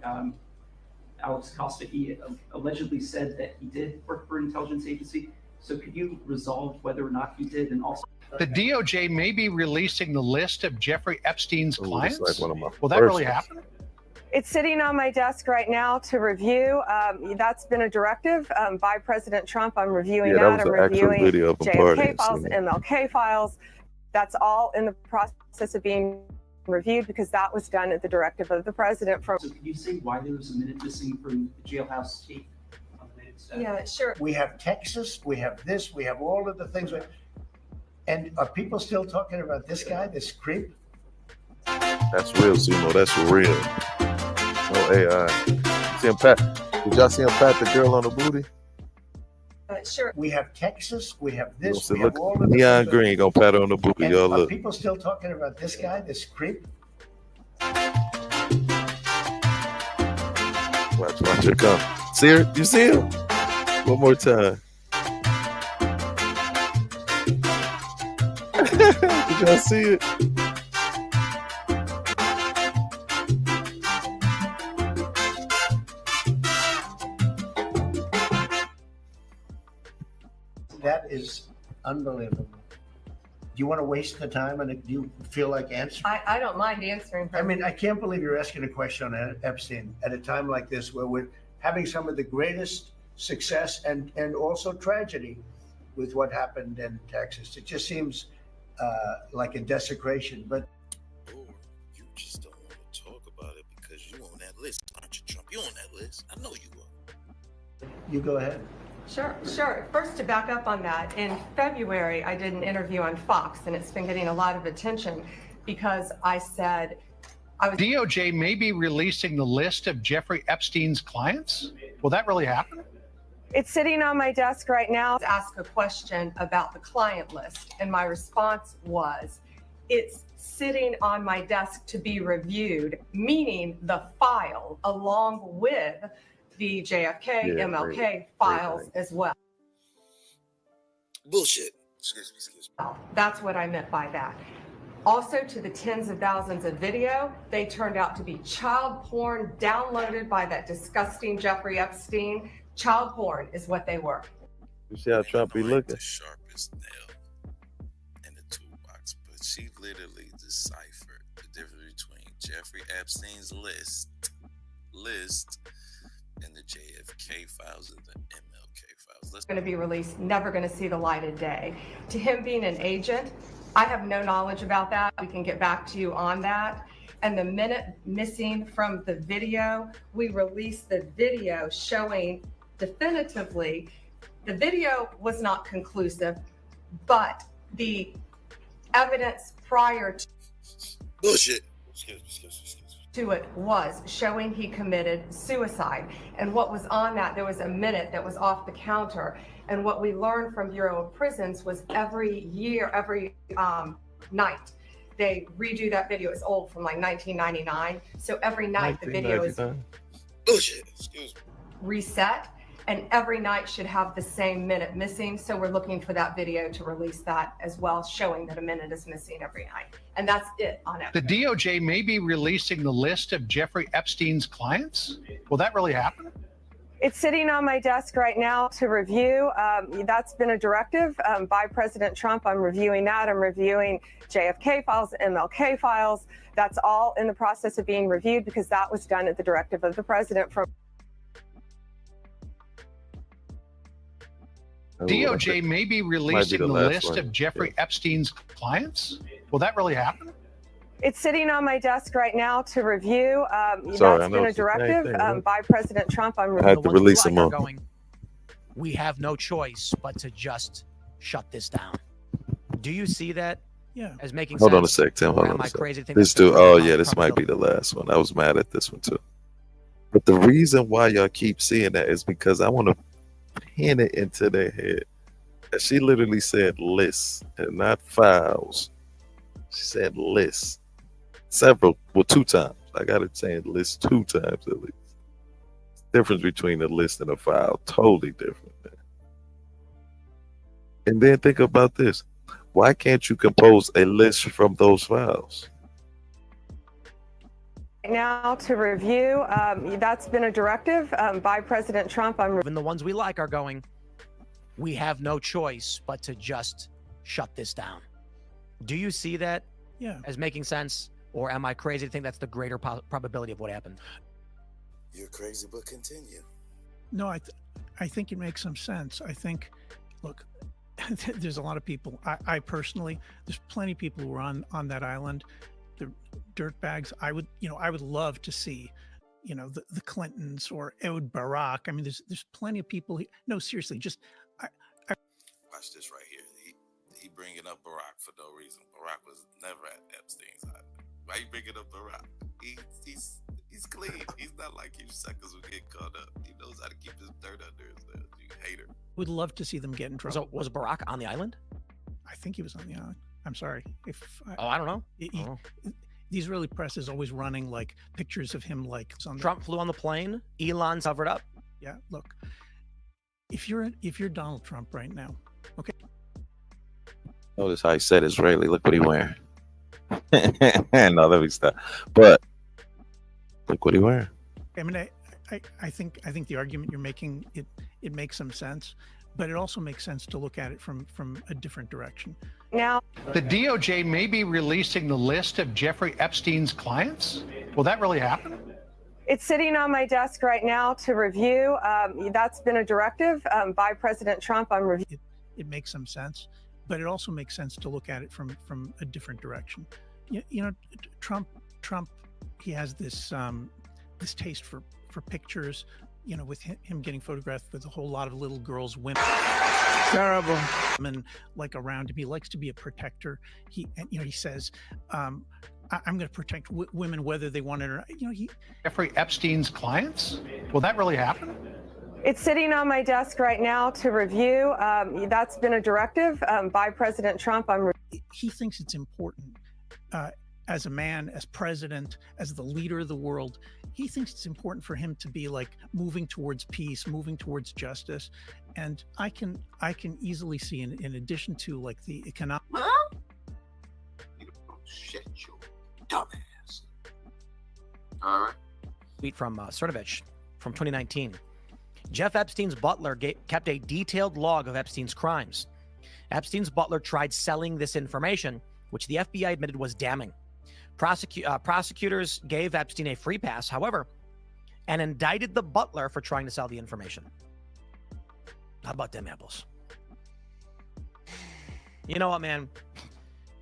Alex Costa, he allegedly said that he did work for an intelligence agency. So could you resolve whether or not he did? And also, the DOJ may be releasing the list of Jeffrey Epstein's clients. Like one of my Will that really happen? It's sitting on my desk right now to review. That's been a directive by President Trump. I'm reviewing that. I'm reviewing JFK files, MLK files. That's all in the process of being reviewed because that was done at the directive of the president. So could you say why there was a minute missing from the jailhouse tape? Yeah, sure. We have Texas, we have this, we have all of the things. And are people still talking about this guy, this creep? That's real, Sumo. That's real. No AI. See him pat? Did y'all see him pat the girl on the booty? Sure. We have Texas. We have You know, this. so We look, have all of the Neon things. Green gonna pat her on the booty. And Y'all are look. people still talking about this guy, this creep? Watch her come. See her? You see him? One more time. Did y'all see it? That is unbelievable. Do you want to waste the time and do you feel like answering? I don't mind answering. I mean, I can't believe you're asking a question on Epstein at a time like this where we're having some of the greatest success and also tragedy with what happened in Texas. It just seems like a desecration, but. Or you just don't want to talk about it because you on that list, aren't you, Trump? You on that list. I know you are. You go ahead. Sure. First, to back up on that, in February, I did an interview on Fox, and it's been getting a lot of attention because I said I was. DOJ may be releasing the list of Jeffrey Epstein's clients. Will that really happen? It's sitting on my desk right now. Ask a question about the client list, and my response was, it's sitting on my desk to be reviewed, meaning the file along with the JFK, MLK files as well. Bullshit. Excuse me. That's what I meant by that. Also, to the tens of thousands of video, they turned out to be child porn downloaded by that disgusting Jeffrey Epstein. Child porn is what they were. You see how Trump be looking? The sharpest nail in the toolbox, but she literally deciphered the difference between Jeffrey Epstein's list and the JFK files and the MLK files. Going to be released, never going to see the light of day. To him being an agent, I have no knowledge about that. We can get back to you on that. And the minute missing from the video, we released the video showing definitively the video was not conclusive, but the evidence prior to bullshit. To it was showing he committed suicide. And what was on that, there was a minute that was off the counter. And what we learned from Bureau of Prisons was every year, every night, they redo that video. It's old, from like 1999. So every night the video is bullshit. Excuse me. Reset, and every night should have the same minute missing. So we're looking for that video to release that as well, showing that a minute is missing every night. And that's it on it. The DOJ may be releasing the list of Jeffrey Epstein's clients. Will that really happen? It's sitting on my desk right now to review. That's been a directive by President Trump. I'm reviewing that. I'm reviewing JFK files, MLK files. That's all in the process of being reviewed because that was done at the directive of the president from. DOJ may be releasing the list of Jeffrey Epstein's clients. Will that really happen? It's sitting on my desk right now to review. Sorry, that's been a directive by President Trump. I'm I had to release them all. We have no choice but to just shut this down. Do you see that? Yeah. As making Hold sense? on a sec, Tim. Hold Or on am a I sec. crazy to think This that's dude. Oh yeah, this might be the last one. I was mad at this one too. But the reason why y'all keep seeing that is because I want to pin it into their head. And she literally said lists and not files. She said lists. Several, well, 2 times. I got it saying list 2 times at least. Difference between a list and a file, totally different, man. And then think about this. Why can't you compose a list from those files? Now to review. That's been a directive by President Trump. Even the ones we like are going, we have no choice but to just shut this down. Do you see that as making sense? Or am I crazy to think that's the greater probability of what happened? You're crazy, but continue. No, I think it makes some sense. I think, look, there's a lot of people. I personally, there's plenty of people who are on that island. The dirtbags. I would love to see, the Clintons or Ehud Barak. I mean, there's plenty of people. No, seriously, just. Watch this right here. He bringing up Barack for no reason. Barack was never at Epstein's island. Why you bringing up Barack? He's clean. He's not like you suckers who get caught up. He knows how to keep his dirt under his nails. You hater. Would love to see them get in trouble. Was Barack on the island? I think he was on the island. I'm sorry. I don't know. The Israeli press is always running like pictures of him like on Trump flew on the plane. Elon covered up. Yeah, look. If you're Donald Trump right now, okay. Notice how he said Israeli. Look what he wearing. No, let me stop. But look what he wearing. I mean, I think the argument you're making it makes some sense, but it also makes sense to look at it from a different direction. Now, The DOJ may be releasing the list of Jeffrey Epstein's clients. Will that really happen? it's sitting on my desk right now to review. That's been a directive by President Trump. I'm reviewing. It makes some sense, but it also makes sense to look at it from a different direction. You know, Trump, he has this this taste for pictures. You know, with him getting photographed with a whole lot of little girls, women, terrible women like around him. He likes to be a protector. He says, "I'm going to protect women whether they want it or not." You know, Jeffrey Epstein's clients? Will that really happen? It's sitting on my desk right now to review. That's been a directive by President Trump. He thinks it's important as a man, as president, as the leader of the world. He thinks it's important for him to be like moving towards peace, moving towards justice. And I can easily see in addition to like the economic. Shit, you dumbass. All right. Tweet from Cernovich from 2019. Jeff Epstein's butler kept a detailed log of Epstein's crimes. Epstein's butler tried selling this information, which the FBI admitted was damning. Prosecutors gave Epstein a free pass, however, and indicted the butler for trying to sell the information. How about them apples? You know what, man?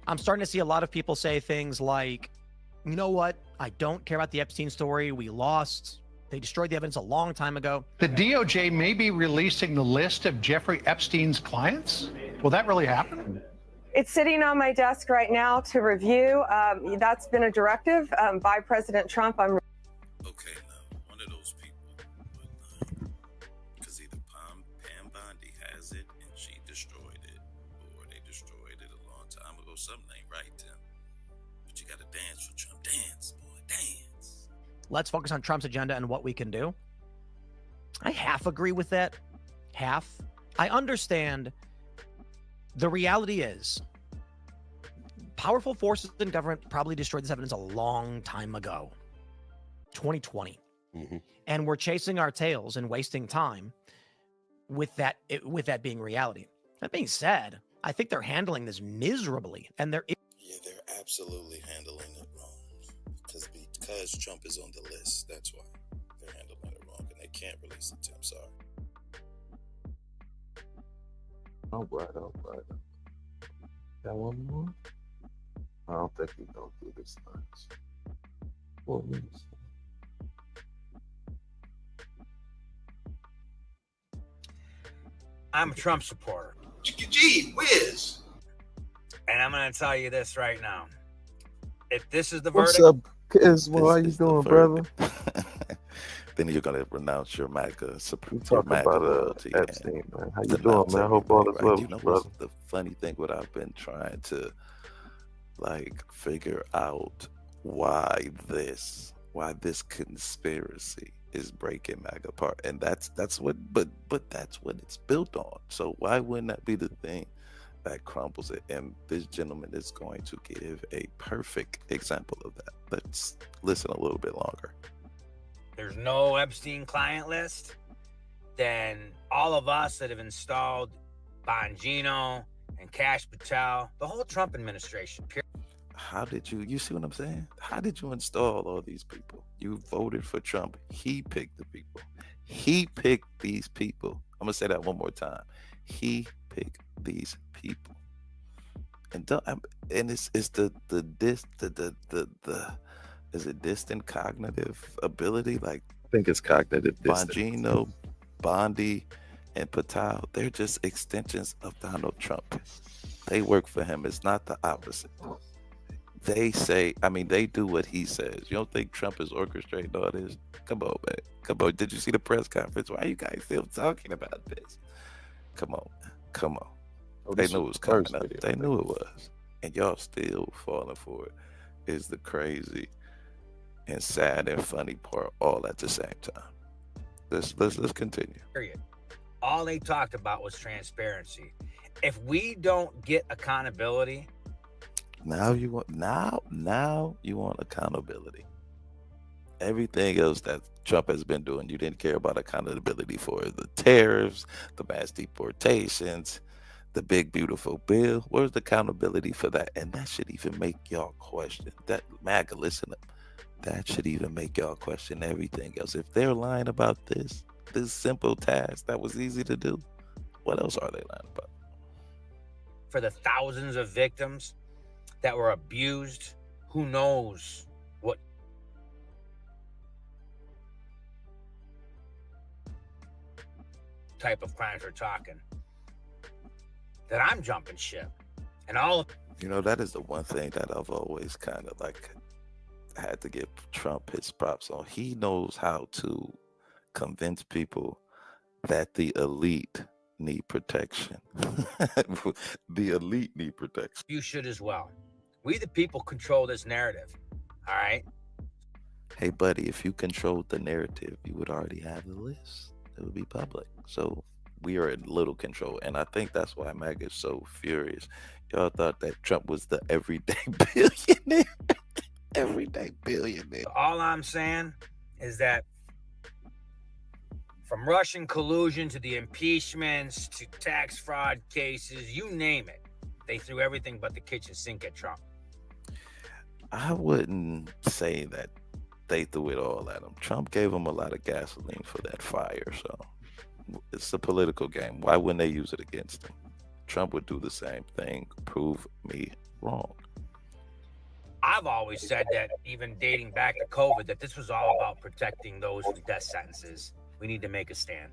I'm starting to see a lot of people say things like, you know what? I don't care about the Epstein story. We lost. They destroyed the evidence a long time ago. The DOJ may be releasing the list of Jeffrey Epstein's clients. Will that really happen? It's sitting on my desk right now to review. That's been a directive by President Trump. Okay, now, one of those people, because either Pam Bondi has it and she destroyed it, or they destroyed it a long time ago. Something ain't right, Tim. But you got to dance for Trump. Dance, boy, dance. Let's focus on Trump's agenda and what we can do. I half agree with that. Half. I understand. The reality is, powerful forces in government probably destroyed this evidence a long time ago, 2020. Mm-hmm. And we're chasing our tails and wasting time with that being reality. That being said, I think they're handling this miserably, and they're Absolutely handling it wrong. Because Trump is on the list, that's why they're handling it wrong, and they can't release it, Tim. Sorry. All right. Got one more? I don't think we don't do this much. 4 minutes. I'm a Trump supporter. Gee whiz. And I'm going to tell you this right now. If this is the What's verdict. up, Kiz? How you doing, brother? Then you're gonna renounce your MAGA support. Talk about Epstein, man. How you doing, man? I hope all is well, You know brother. what's the funny thing? What I've been trying to figure out why this conspiracy is breaking MAGA apart, and that's what that's what it's built on. So why wouldn't that be the thing that crumbles it? And this gentleman is going to give a perfect example of that. Let's listen a little bit longer. There's no Epstein client list, then all of us that have installed Bongino and Cash Patel, the whole Trump administration. How did you see what I'm saying? How did you install all these people? You voted for Trump. He picked the people. He picked these people. I'm gonna say that one more time. He picked these people. And it's is it distant cognitive ability? Like, I think it's cognitive distance. Bongino, Bondi, and Patel, they're just extensions of Donald Trump. They work for him. It's not the opposite. they say, I mean, they do what he says. You don't think Trump is orchestrating all this? Come on, man. Come on. Did you see the press conference? Why are you guys still talking about this? Come on. Come on. Oh, They this knew was it was the coming first up. video, They I knew think. it was. And y'all still falling for it is the crazy and sad and funny part all at the same time. Let's continue. Period. All they talked about was transparency. If we don't get accountability, Now you want accountability. Everything else that Trump has been doing, you didn't care about accountability for. The tariffs, the mass deportations, the big beautiful bill. Where's the accountability for that? And that should even make y'all question that. MAGA, listen up. That should even make y'all question everything else. If they're lying about this simple task that was easy to do, what else are they lying about? for the thousands of victims that were abused, who knows what type of crimes we're talking, that I'm jumping ship. And all of that is the one thing that I've always kind of like had to give Trump his props on. He knows how to convince people that the elite need protection. The elite need protection. you should as well. We the people control this narrative. All right. Hey, buddy, if you controlled the narrative, you would already have the list. It would be public. So we are in little control. And I think that's why MAGA is so furious. Y'all thought that Trump was the everyday billionaire. Everyday billionaire. All I'm saying is that from Russian collusion to the impeachments to tax fraud cases, you name it, they threw everything but the kitchen sink at Trump. I wouldn't say that they threw it all at him. Trump gave him a lot of gasoline for that fire. So it's a political game. Why wouldn't they use it against him? Trump would do the same thing. Prove me wrong. I've always said that, even dating back to COVID, that this was all about protecting those with death sentences. We need to make a stand.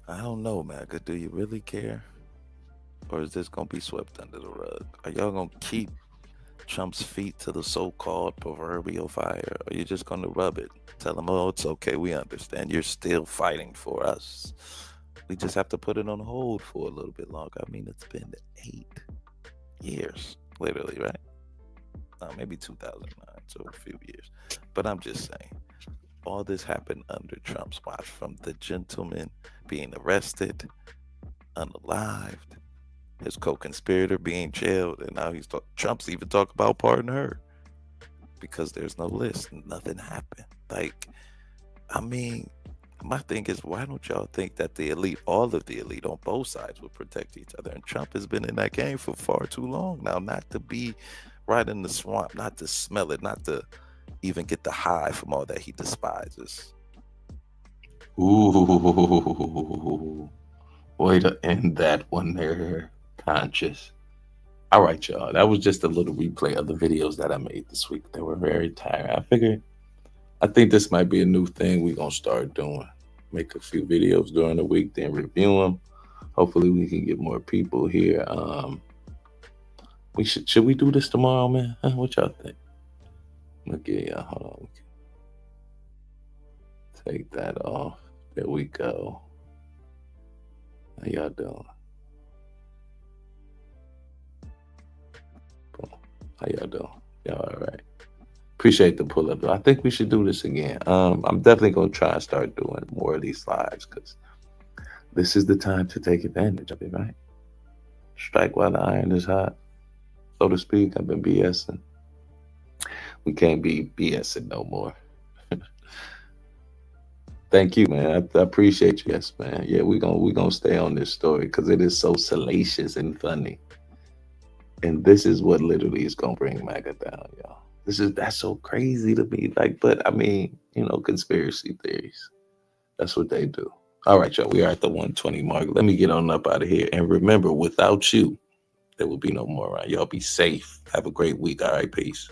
I don't know, MAGA. Do you really care? Or is this going to be swept under the rug? Are y'all going to keep Trump's feet to the so-called proverbial fire? Or are you just going to rub it? Tell him, oh, it's okay. We understand. You're still fighting for us. We just have to put it on hold for a little bit longer. I mean, it's been 8 years, literally, right? Maybe 2009, so a few years. But I'm just saying, all this happened under Trump's watch, from the gentleman being arrested, unalived, his co-conspirator being jailed, and now Trump's even talking about pardoning her because there's no list. Nothing happened. Like, I mean, my thing is, why don't y'all think that the elite, all of the elite on both sides, would protect each other? And Trump has been in that game for far too long now, not to be right in the swamp, not to smell it, not to even get the high from all that he despises. Ooh, way to end that one there, Conscious. All right, y'all. That was just a little replay of the videos that I made this week. They were very tired. I think this might be a new thing we're going to start doing. Make a few videos during the week, then review them. Hopefully we can get more people here. Should we do this tomorrow, man? What y'all think? Look at y'all. Hold on. Take that off. There we go. How y'all doing? How y'all doing? Y'all all right? Appreciate the pull up. I think we should do this again. I'm definitely gonna try and start doing more of these lives, because this is the time to take advantage of it, right? Strike while the iron is hot, so to speak. I've been BSing. We can't be BSing no more. Thank you, man. I appreciate you. Yes, man. Yeah, we gonna stay on this story because it is so salacious and funny. And this is what literally is gonna bring MAGA down, y'all. That's so crazy to me. Like, but I mean, conspiracy theories. That's what they do. All right, y'all. We are at the 120 mark. Let me get on up out of here. And remember, without you, there will be no more. Right? Y'all be safe. Have a great week. All right, peace.